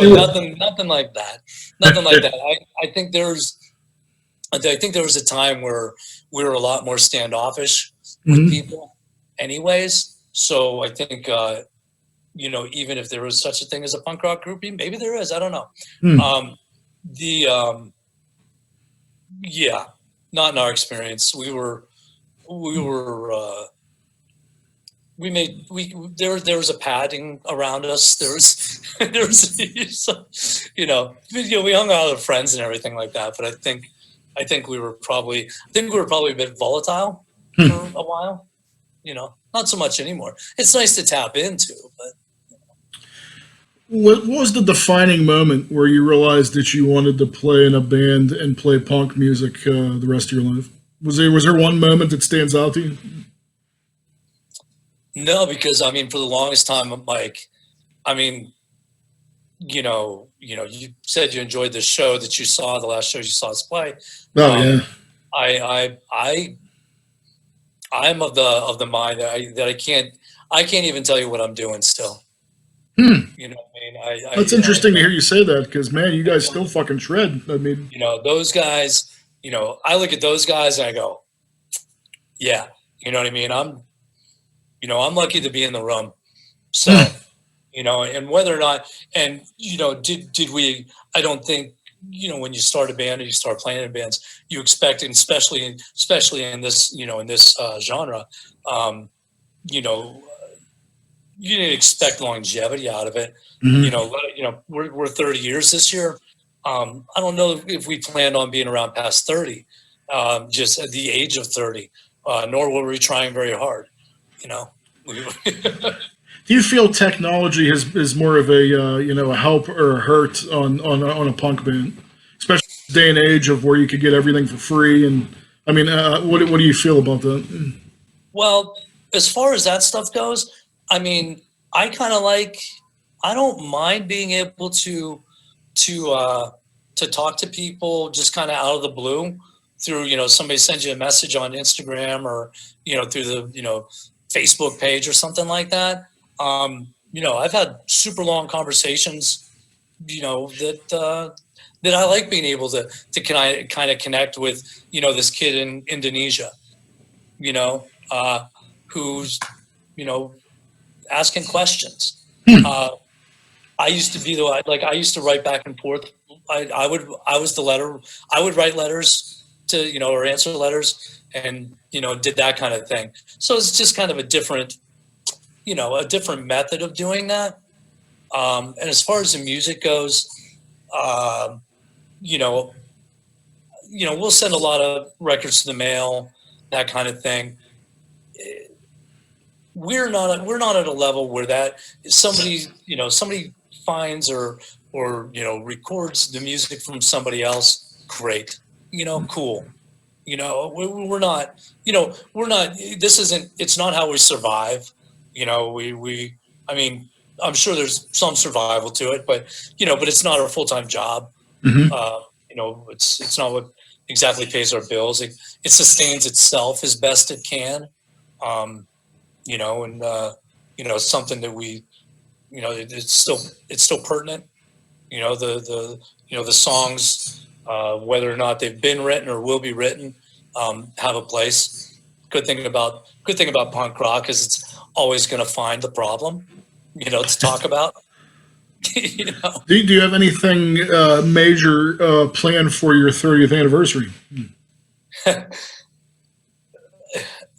nothing like that. Nothing like that. I think there was a time where we were a lot more standoffish with people anyways. So I think, you know, even if there was such a thing as a punk rock groupie, maybe there is, I don't know. Yeah, not in our experience. There was a padding around us. There was you know, we hung out with friends and everything like that. But I think we were probably a bit volatile for a while. You know, not so much anymore. It's nice to tap into, but. What was the defining moment where you realized that you wanted to play in a band and play punk music the rest of your life? Was there one moment that stands out to you? No, because I mean, for the longest time, I'm like, I mean, you know, you said you enjoyed the show that you saw, the last show you saw us play. Oh yeah. I'm of the mind that I can't even tell you what I'm doing still. You know what I mean? That's interesting to hear you say that, because man, you guys still fucking shred. I mean, you know, those guys, you know, I look at those guys and I go, yeah, you know what I mean? I'm lucky to be in the room. So, you know, and whether or not, and, you know, did we, I don't think, you know, when you start a band or you start playing in bands, you expect, and especially in this, you know, in this genre, you know, you didn't expect longevity out of it. You know, we're 30 years this year. I don't know if we planned on being around past 30, just at the age of 30, nor were we trying very hard, you know. Do you feel technology is more of a you know, a help or a hurt on a punk band, especially in this day and age of where you could get everything for free? And I mean, what do you feel about that? Well, as far as that stuff goes, I mean, I don't mind being able to talk to people just kind of out of the blue through, you know, somebody sends you a message on Instagram or, you know, through the, you know, Facebook page or something like that. You know, I've had super long conversations, you know, that I like being able to kind of connect with, you know, this kid in Indonesia, you know, who's, you know, asking questions. I used to write back and forth. I would write letters to, you know, or answer letters, and, you know, did that kind of thing. So it's just kind of a different method of doing that. And as far as the music goes, you know, we'll send a lot of records to the mail, that kind of thing. We're not at a level where that somebody finds or you know, records the music from somebody else. Great, you know, cool. You know, we're not. It's not how we survive. You know, I mean, I'm sure there's some survival to it, but you know, but it's not our full-time job. You know, it's not what exactly pays our bills. It sustains itself as best it can. You know, and you know, something that we, you know, it's still pertinent. You know, the songs, whether or not they've been written or will be written, have a place. Good thing about punk rock is it's always going to find the problem, you know, to talk about. You know? Do you have anything major planned for your 30th anniversary?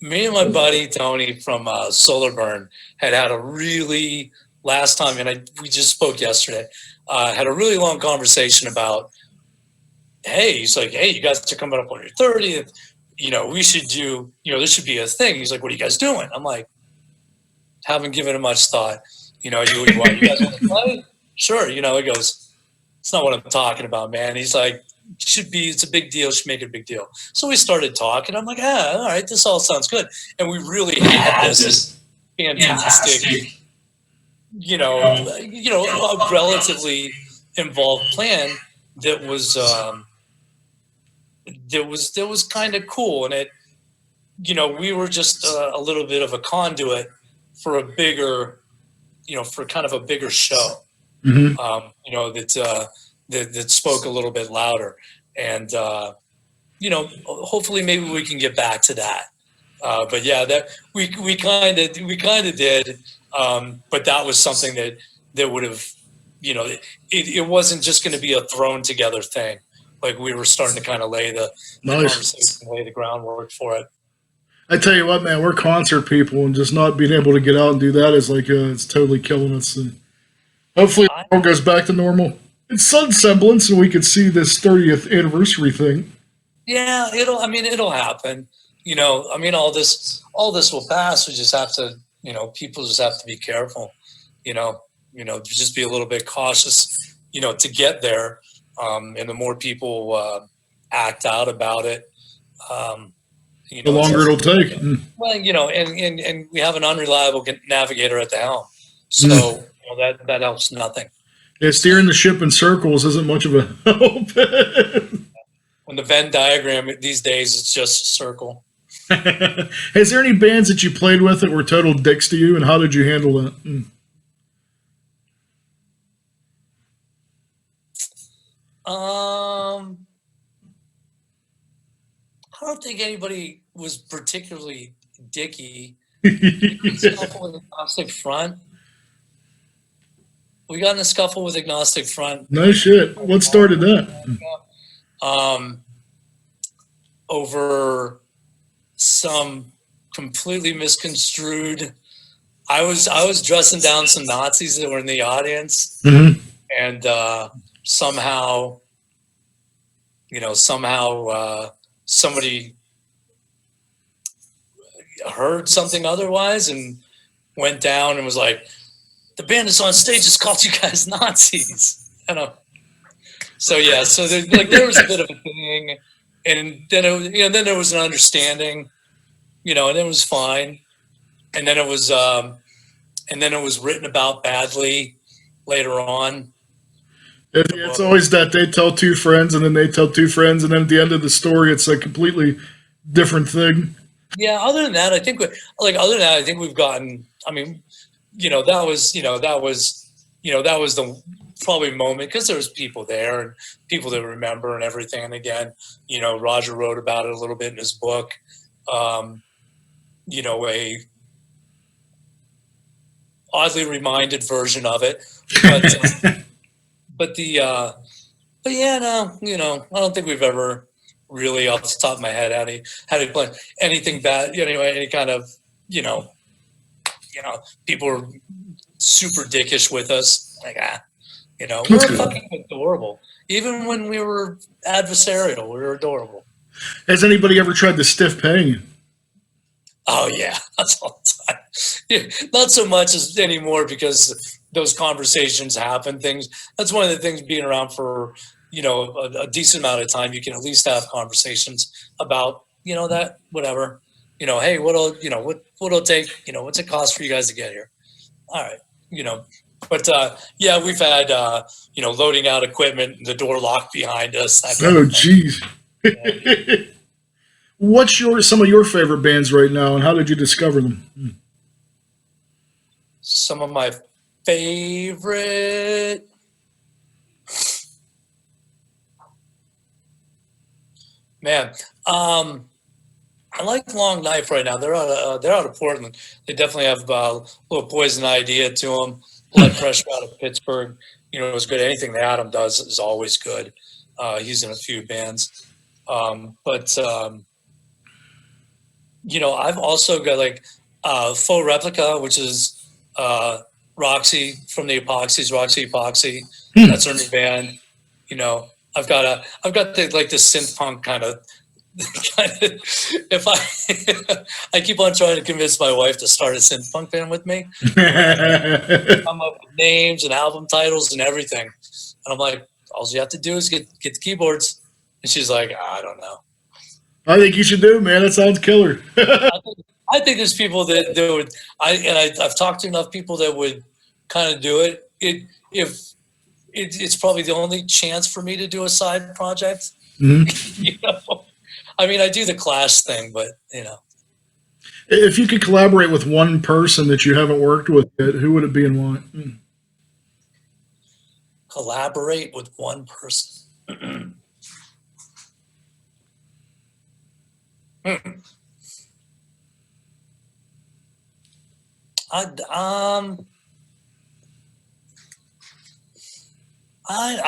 me and my buddy Tony from Solar Burn had a really last time, and we just spoke yesterday. Had a really long conversation about, hey, he's like, hey, you guys are coming up on your 30th. We should do, this should be a thing. He's like, what are you guys doing? I'm like, haven't given it much thought. You guys want to play? Sure. He goes, it's not what I'm talking about, man. He's like, it's a big deal. Should make it a big deal. So we started talking. I'm like, all right, this all sounds good. And we really had this fantastic, a relatively involved plan that was kind of cool. And we were just a little bit of a conduit for a bigger, for kind of a bigger show, that spoke a little bit louder. And, hopefully maybe we can get back to that. But yeah, that we kind of did. But that was something that would have, it wasn't just going to be a thrown together thing. Like we were starting to kind of lay the conversation, lay the groundwork for it. I tell you what, man, we're concert people, and just not being able to get out and do that is like it's totally killing us. And hopefully, it all goes back to normal in some semblance, and we can see this 30th anniversary thing. Yeah, it'll happen. All this will pass. We just have to, people just have to be careful. Just be a little bit cautious. To get there, and the more people act out about it. The longer it'll take. Well, and we have an unreliable navigator at the helm, so that helps nothing. Yeah, steering the ship in circles isn't much of a help. When the Venn diagram these days, it's just a circle. Is there any bands that you played with that were total dicks to you, and how did you handle that? I don't think anybody was particularly dicky. We got in a scuffle with Agnostic Front. No shit. What started that? Over some completely misconstrued. I was dressing down some Nazis that were in the audience, and somehow somebody heard something otherwise and went down and was like, the band is on stage just called you guys Nazis. So yeah, so there was a bit of a thing, and then then there was an understanding, and it was fine, and then it was written about badly later on. It's always that they tell two friends, and then they tell two friends, and then at the end of the story, it's a completely different thing. Yeah. Other than that, I think we've gotten. That was the probably moment, because there was people there and people that remember and everything. And again, Roger wrote about it a little bit in his book. A oddly reminded version of it, but I don't think we've ever really, off the top of my head, had to play anything bad. Any kind of, people were super dickish with us. Like, we're fucking adorable. Even when we were adversarial, we were adorable. Has anybody ever tried to stiff paying you? Oh yeah, that's all the time. Yeah, not so much as anymore, because those conversations happen. That's one of the things, being around for a decent amount of time. You can at least have conversations about that, whatever. Hey, what'll it take? What's it cost for you guys to get here? All right, But yeah, we've had loading out equipment and the door locked behind us. Oh, jeez. What's some of your favorite bands right now, and how did you discover them? Some of my favorite. Man, I like Long Knife right now. They're out of Portland. They definitely have a little Poison idea to them. Blood Pressure out of Pittsburgh. It was good. Anything that Adam does is always good. He's in a few bands, but I've also got like Faux Replica, which is Roxy from the Epoxies, Roxy Epoxy. That's our new band. I've got the synth punk kind of. If I keep on trying to convince my wife to start a synth punk band with me, come up with names and album titles and everything, and I'm like, all you have to do is get the keyboards, and she's like, I don't know. I think you should do it, man. That sounds killer. I think there's people that would. I've talked to enough people that would kind of do it. It's probably the only chance for me to do a side project. Mm-hmm. I mean, I do the Clash thing, but If you could collaborate with one person that you haven't worked with yet, who would it be and why? Collaborate with one person. I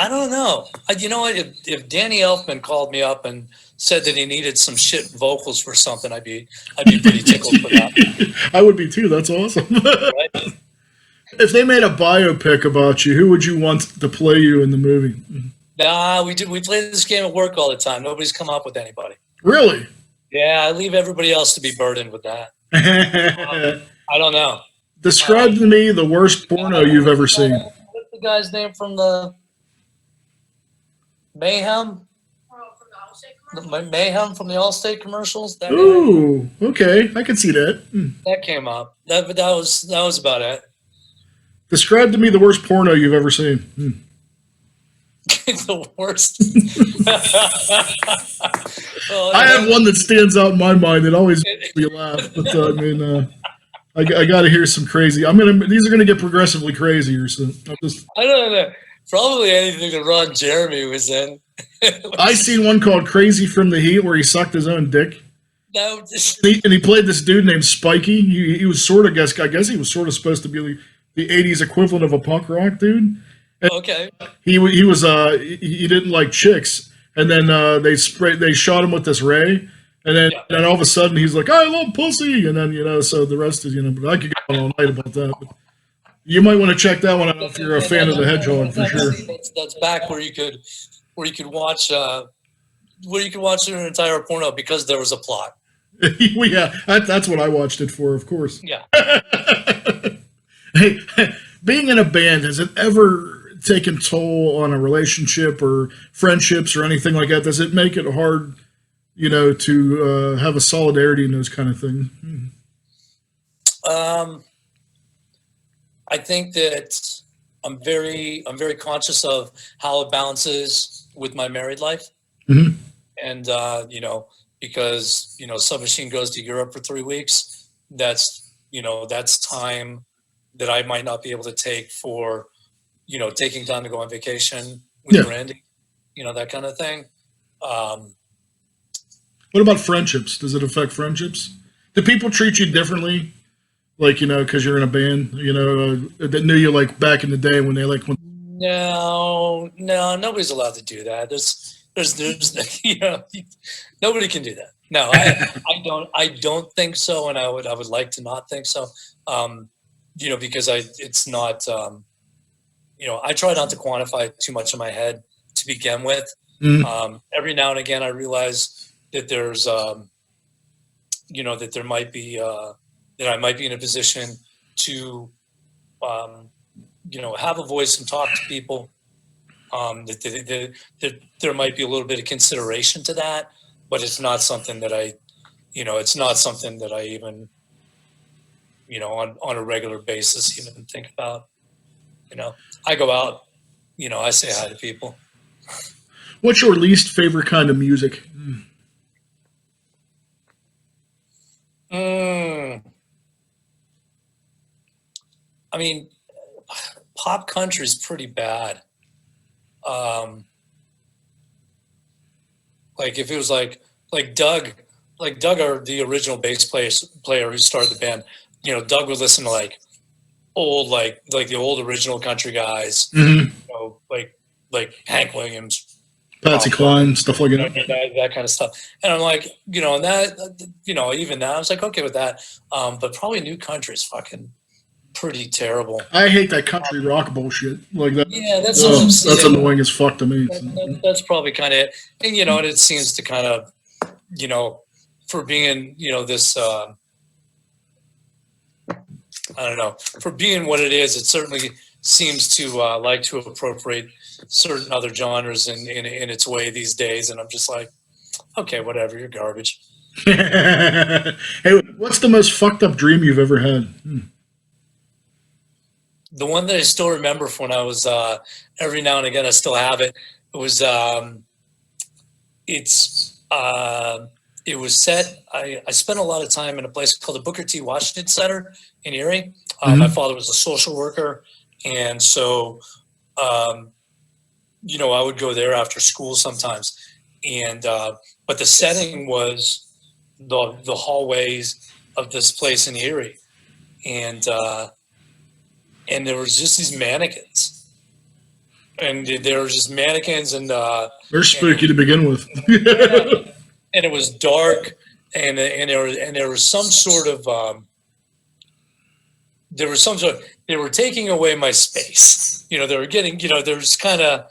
don't know. You know what? If Danny Elfman called me up and said that he needed some shit vocals for something, I'd be pretty tickled for that. I would be too. That's awesome. Right? If they made a biopic about you, who would you want to play you in the movie? Nah, we play this game at work all the time. Nobody's come up with anybody. Really? Yeah, I leave everybody else to be burdened with that. I don't know. Describe to me the worst porno you've ever seen. What's the guy's name from the Mayhem? Mayhem from the Allstate commercials. Ooh, okay, I can see that. That came up. That was about it. Describe to me the worst porno you've ever seen. The worst. I have one that stands out in my mind that always makes me laugh. But I mean, I got to hear some crazy. These are gonna get progressively crazier. So I don't know. Probably anything that Ron Jeremy was in. I seen one called "Crazy from the Heat" where he sucked his own dick. No, and he played this dude named Spiky. He was sort of, I guess he was sort of supposed to be the '80s equivalent of a punk rock dude. And okay. He didn't like chicks, and then they shot him with this ray, and then all of a sudden he's like, I love pussy, and then so the rest is but I could go on all night about that. But you might want to check that one out if you're a fan of the Hedgehog for sure. That's back where you could watch an entire porno because there was a plot. Well, yeah, that's what I watched it for, of course. Yeah. Hey, being in a band, has it ever taken toll on a relationship or friendships or anything like that? Does it make it hard, to have a solidarity in those kind of things? I think that I'm very conscious of how it balances with my married life. Mm-hmm. And, because, Submachine goes to Europe for 3 weeks, that's time that I might not be able to take for, taking time to go on vacation with Randy, that kind of thing. What about friendships? Does it affect friendships? Do people treat you differently? Like, because you're in a band, that knew you like back in the day when they like. No, nobody's allowed to do that. There's nobody can do that. No, I don't think so. And I would like to not think so. Because it's not, I try not to quantify too much in my head to begin with. Mm-hmm. Every now and again, I realize that there's, that there might be, that I might be in a position to, have a voice and talk to people. That there might be a little bit of consideration to that, but it's not something that I even, on a regular basis even think about. I go out, I say hi to people. What's your least favorite kind of music? I mean, pop country is pretty bad. Like if it was like Doug, the original bass player who started the band, Doug would listen to like old, like the old original country guys, mm-hmm. like Hank Williams, Patsy Cline, stuff like that. That kind of stuff. And I'm like, and that, even now I was like, okay with that. But probably New Country is fucking pretty terrible. I hate that country rock bullshit like that. Yeah, that's annoying as fuck to me. That's probably kind of it. And and it seems to kind of, for being this. I don't know, for being what it is, it certainly seems to like to appropriate certain other genres in its way these days. And I'm just like, okay, whatever, you're garbage. Hey, what's the most fucked up dream you've ever had? The one that I still remember from when I was, every now and again, I still have it. It was, it was set. I spent a lot of time in a place called the Booker T. Washington Center in Erie. My father was a social worker, and so I would go there after school sometimes. And but the setting was the hallways of this place in Erie, and there was just these mannequins, and there were just mannequins, and they're spooky to begin with. And it was dark, and there was some sort of they were taking away my space. They were getting there was kind of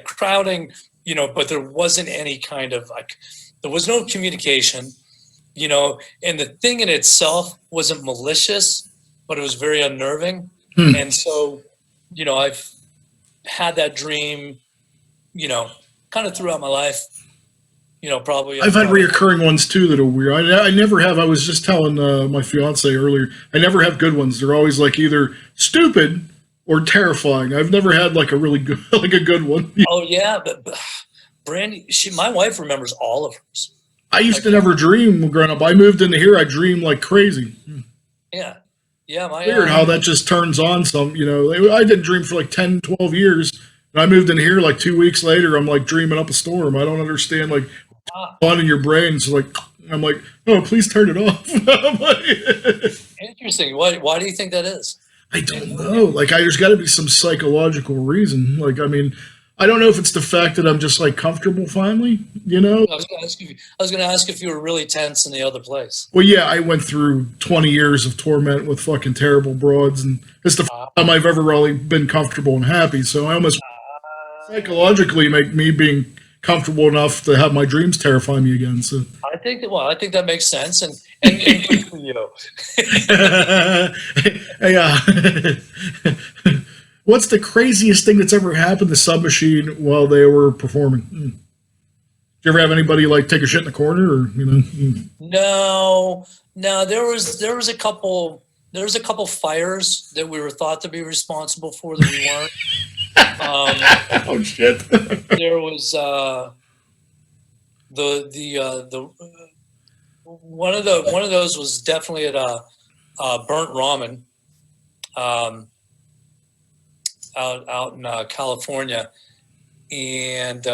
crowding, but there wasn't any kind of there was no communication, and the thing in itself wasn't malicious, but it was very unnerving. And so I've had that dream kind of throughout my life. Probably. I've had reoccurring ones too that are weird. I never have. I was just telling my fiance earlier. I never have good ones. They're always like either stupid or terrifying. I've never had like a really good, like a good one. Oh yeah, but Brandy, my wife remembers all of hers. I used to never dream growing up. I moved into here. I dreamed like crazy. Yeah, yeah. Weird how that just turns on some. I didn't dream for like 10, 12 years. And I moved in here like 2 weeks later. I'm like dreaming up a storm. I don't understand like. On in your brain, so I'm like, oh, please turn it off. Interesting. Why do you think that is? I don't know. There's got to be some psychological reason. I don't know if it's the fact that I'm just comfortable finally. I was going to ask if you were really tense in the other place. Well, yeah, I went through 20 years of torment with fucking terrible broads, and it's the first time I've ever really been comfortable and happy. So I almost psychologically make me being comfortable enough to have my dreams terrify me again. So I think that makes sense, and good for you. Hey, what's the craziest thing that's ever happened to Submachine while they were performing? Did you ever have anybody take a shit in the corner, or No. There was a couple fires that we were thought to be responsible for that we weren't. Oh shit! There was the one of those was definitely at Burnt Ramen out in California, and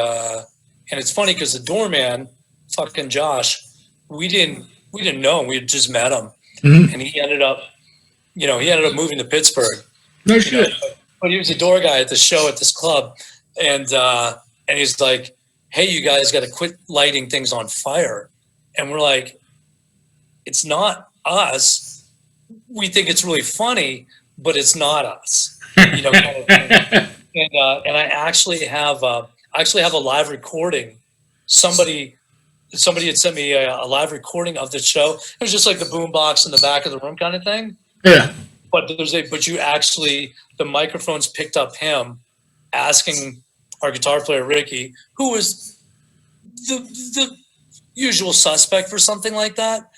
it's funny because the doorman, fucking Josh, we didn't know him. We had just met him, and he ended up moving to Pittsburgh. No shit. But he was a door guy at the show at this club, and he's like, "Hey, you guys got to quit lighting things on fire." And we're like, "It's not us. We think it's really funny, but it's not us." Kind of thing. And I actually have a live recording. Somebody had sent me a live recording of the show. It was just like the boombox in the back of the room kind of thing. Yeah. But the microphones picked up him asking our guitar player Ricky, who was the usual suspect for something like that.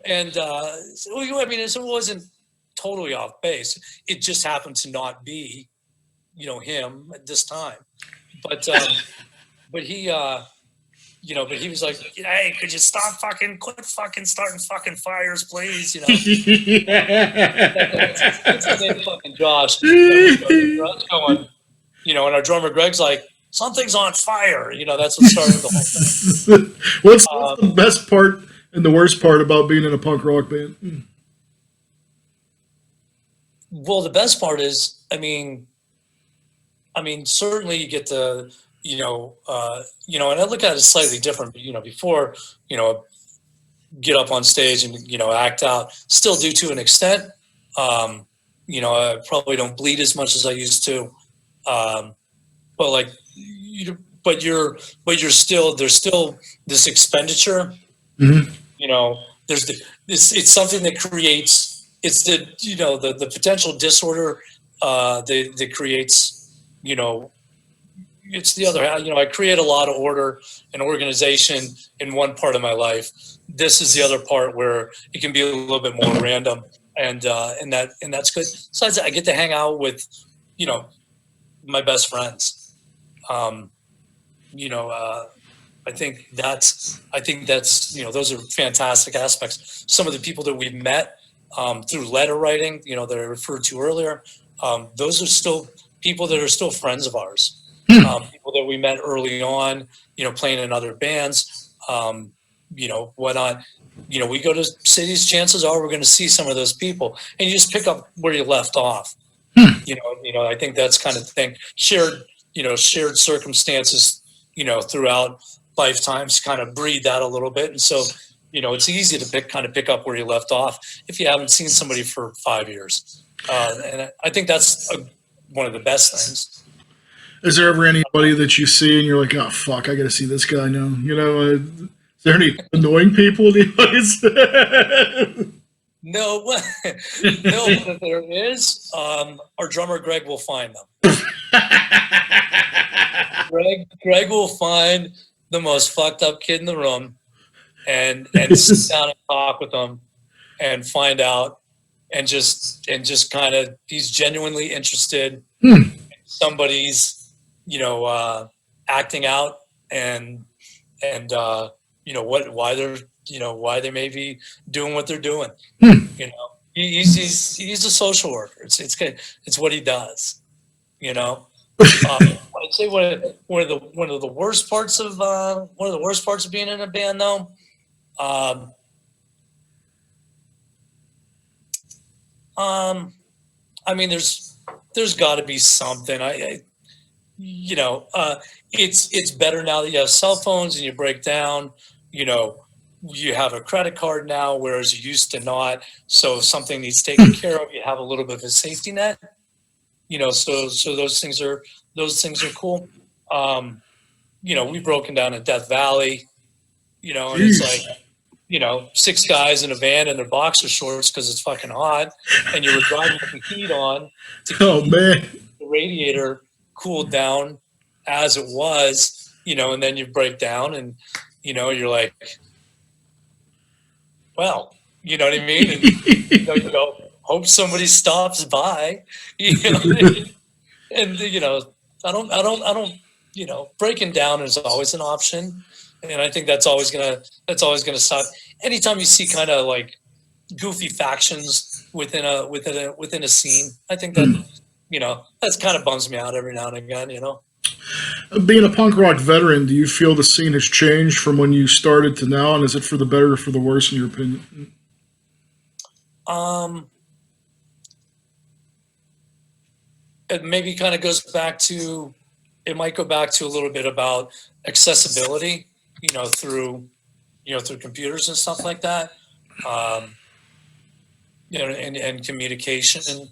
And it wasn't totally off base. It just happened to not be, him at this time. But he was like, "Hey, could you quit fucking starting fucking fires, please?" That's his name, fucking Josh. That's going, and our drummer Greg's like, "Something's on fire." That's what started the whole thing. What's the best part and the worst part about being in a punk rock band? Well, the best part is, I mean, certainly you get to, and I look at it slightly different. Before, get up on stage and act out, still do to an extent. I probably don't bleed as much as I used to, but like, but there's still this expenditure. Mm-hmm. It's something that creates, it's the potential disorder that creates, it's the other, I create a lot of order and organization in one part of my life. This is the other part where it can be a little bit more random, and that's good. Besides, I get to hang out with, my best friends. I think that's those are fantastic aspects. Some of the people that we've met through letter writing, that I referred to earlier, those are still people that are still friends of ours. People that we met early on, playing in other bands, whatnot. We go to cities, chances are we're going to see some of those people, and you just pick up where you left off. I think that's kind of thing. Shared circumstances, throughout lifetimes kind of breed that a little bit. And so, it's easy to pick up where you left off if you haven't seen somebody for 5 years. And I think that's one of the best things. Is there ever anybody that you see and you're like, oh, fuck, I got to see this guy now? Is there any annoying people in the audience? No, but there is. Our drummer, Greg, will find them. Greg will find the most fucked up kid in the room and sit down and talk with them and find out and just kind of, he's genuinely interested in somebody's, acting out and why they may be doing what they're doing. He's a social worker. It's good. It's what he does. I'd say one of the worst parts of being in a band, though. I mean, there's got to be something. It's better now that you have cell phones and you break down. You have a credit card now, whereas you used to not. So if something needs taken care of, you have a little bit of a safety net. So those things are cool. We've broken down in Death Valley, and it's like, 6 guys in a van in their boxer shorts because it's fucking hot, and you were driving with the heat on to keep the radiator cooled down as it was, and then you break down and, you're like, well, you know what I mean? And, hope somebody stops by, and I don't, breaking down is always an option. And I think that's always gonna stop. Anytime you see kind of like goofy factions within a scene, I think that, that's kind of bums me out every now and again, Being a punk rock veteran, do you feel the scene has changed from when you started to now? And is it for the better or for the worse, in your opinion? It maybe kind of goes back to, it might go back to a little bit about accessibility, through computers and stuff like that. And communication,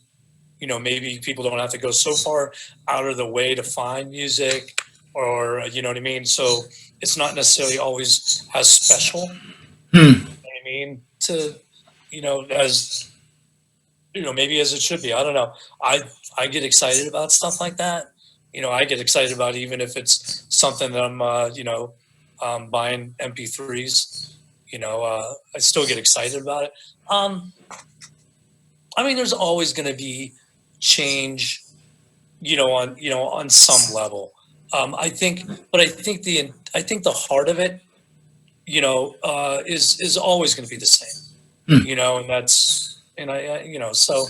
maybe people don't have to go so far out of the way to find music, or, you know what I mean? So it's not necessarily always as special, you know what I mean, to, as, maybe as it should be. I don't know. I get excited about stuff like that. I get excited about, even if it's something that I'm, buying MP3s, I still get excited about it. I mean, there's always going to be change, on some level. I think the heart of it, is always going to be the same, and that's, and so,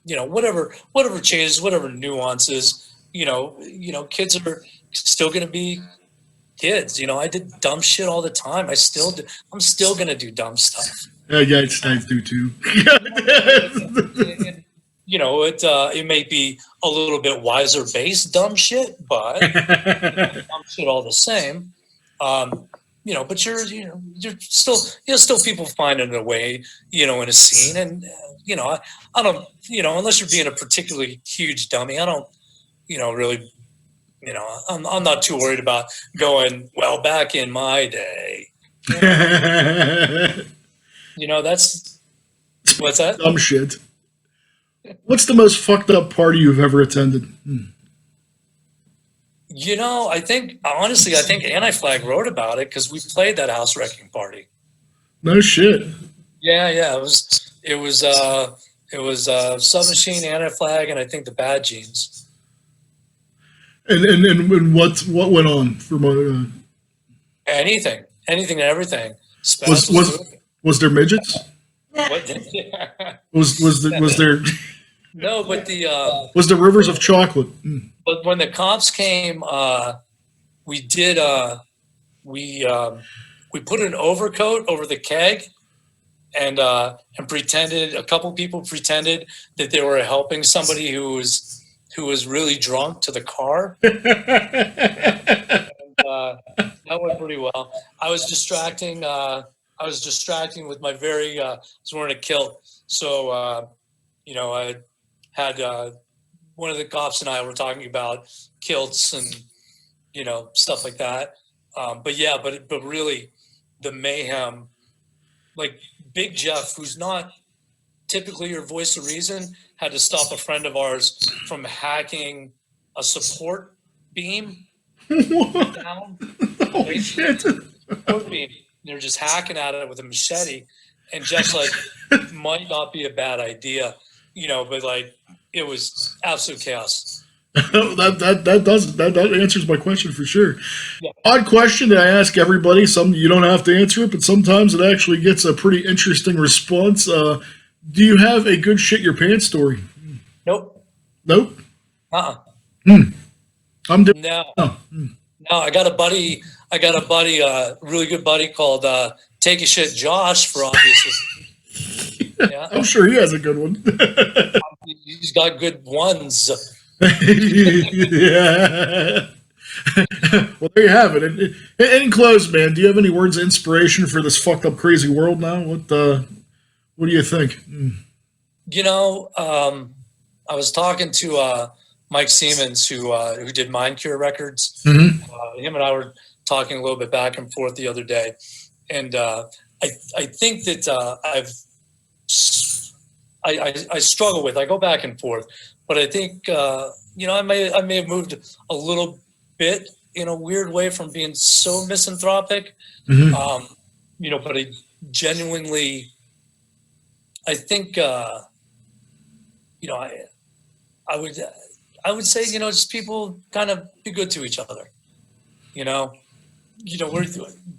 whatever changes, whatever nuances, kids are still going to be kids. I did dumb shit all the time. I'm still going to do dumb stuff. Yeah, Eckstein do too. it may be a little bit wiser based dumb shit, but dumb shit all the same. But you're still people finding a way, in a scene, and I don't, unless you're being a particularly huge dummy, I don't, really, I'm not too worried about going, well, back in my day, that's what's that? Dumb shit. What's the most fucked up party you've ever attended? I think Anti-Flag wrote about it because we played that house wrecking party. No shit. Yeah. It was Submachine, Anti-Flag, and I think the Bad Genes. And what went on for my? Anything and everything. Was there midgets? What? Was there? No, but was there rivers of chocolate? But when the cops came, we did we put an overcoat over the keg, and pretended a couple people pretended that they were helping somebody who was really drunk to the car. And, that went pretty well. I was distracting with my I was wearing a kilt, so I had one of the cops and I were talking about kilts and stuff like that. But really, the mayhem, like Big Jeff, who's not typically your voice of reason, had to stop a friend of ours from hacking a support beam down. Holy shit! Support beam. They're just hacking at it with a machete, and Jeff's like, might not be a bad idea, but like it was absolute chaos. that answers my question for sure. Yeah. Odd question that I ask everybody. Some you don't have to answer it, but sometimes it actually gets a pretty interesting response. Do you have a good shit your pants story? Nope. I'm doing no. No, I got a buddy, really good buddy called Take a Shit Josh, for obvious reasons. Yeah. I'm sure he has a good one. He's got good ones. Yeah. Well, there you have it. In close, man, do you have any words of inspiration for this fucked up, crazy world now? What do you think? I was talking to Mike Siemens, who did Mind Cure Records. Mm-hmm. Him and I were talking a little bit back and forth the other day, and I think that I struggle with. I go back and forth, but I think I may have moved a little bit in a weird way from being so misanthropic. Mm-hmm. But I genuinely, I think I would say, just people kind of be good to each other,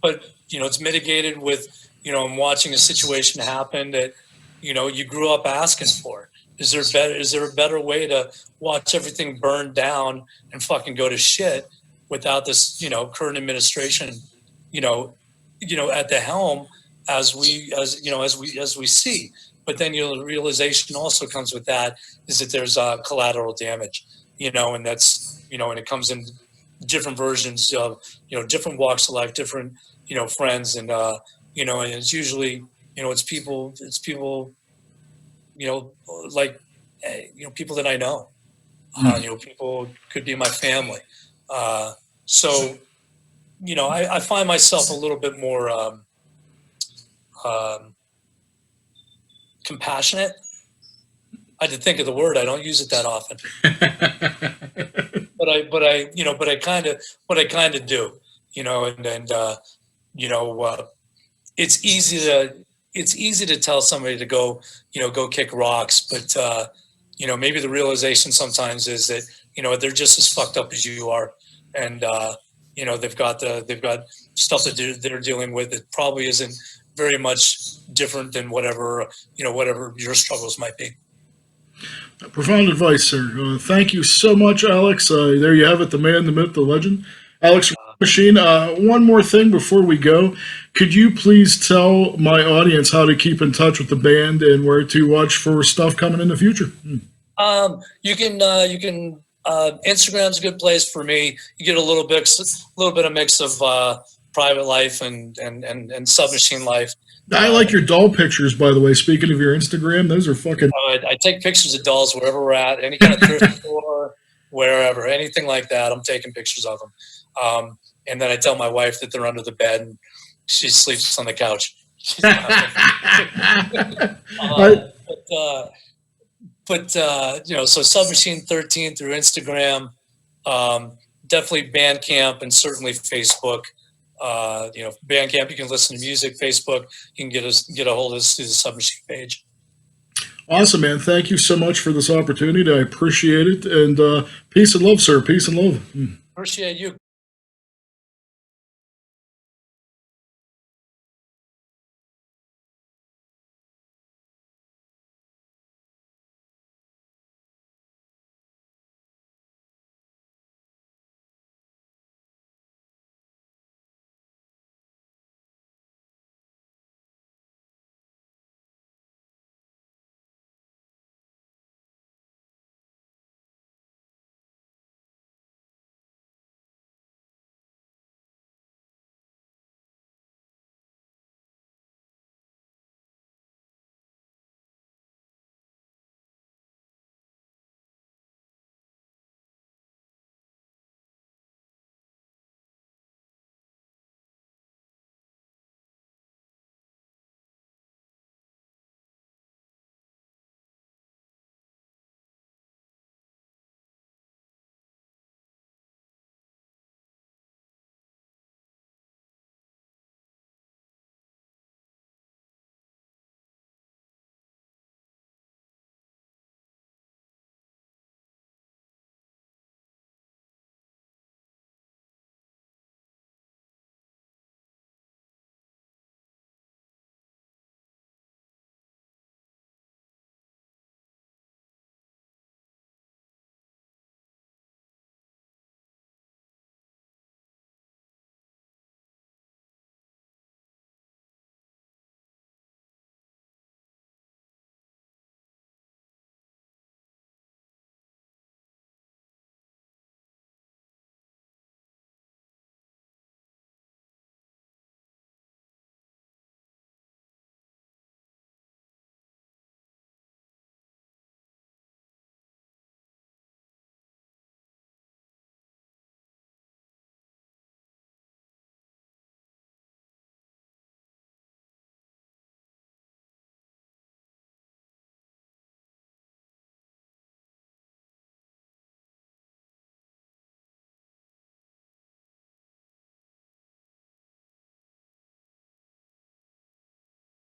but it's mitigated with, I'm watching a situation happen that, you grew up asking for. Is there a better way to watch everything burn down and fucking go to shit without this, current administration, at the helm as we see. But then the realization also comes with that is that there's collateral damage, and that's, and it comes in different versions of, different walks of life, different, friends, and, and it's usually, it's people, like, people that I know, people could be my family. So, I find myself a little bit more, compassionate. I had to think of the word. I don't use it that often, but I kind of do, it's easy to tell somebody to go kick rocks, but maybe the realization sometimes is that, they're just as fucked up as you are. And, they've got stuff that they're dealing with that probably isn't very much different than whatever your struggles might be. Profound advice, sir. Thank you so much, Alex. There you have it, the man, the myth, the legend. Alex Machine, one more thing before we go. Could you please tell my audience how to keep in touch with the band and where to watch for stuff coming in the future? You can Instagram's a good place for me. You get a little bit of mix of private life and Submachine life. I like your doll pictures, by the way. Speaking of your Instagram, those are fucking. I take pictures of dolls wherever we're at, any kind of thrift store, wherever, anything like that. I'm taking pictures of them, and then I tell my wife that they're under the bed, and she sleeps on the couch. But so Submachine 13 through Instagram, definitely Bandcamp, and certainly Facebook. Bandcamp, you can listen to music. Facebook, you can get a hold of us through the Submachine page. Awesome, man. Thank you so much for this opportunity. I appreciate it. And peace and love, sir. Peace and love. Appreciate you.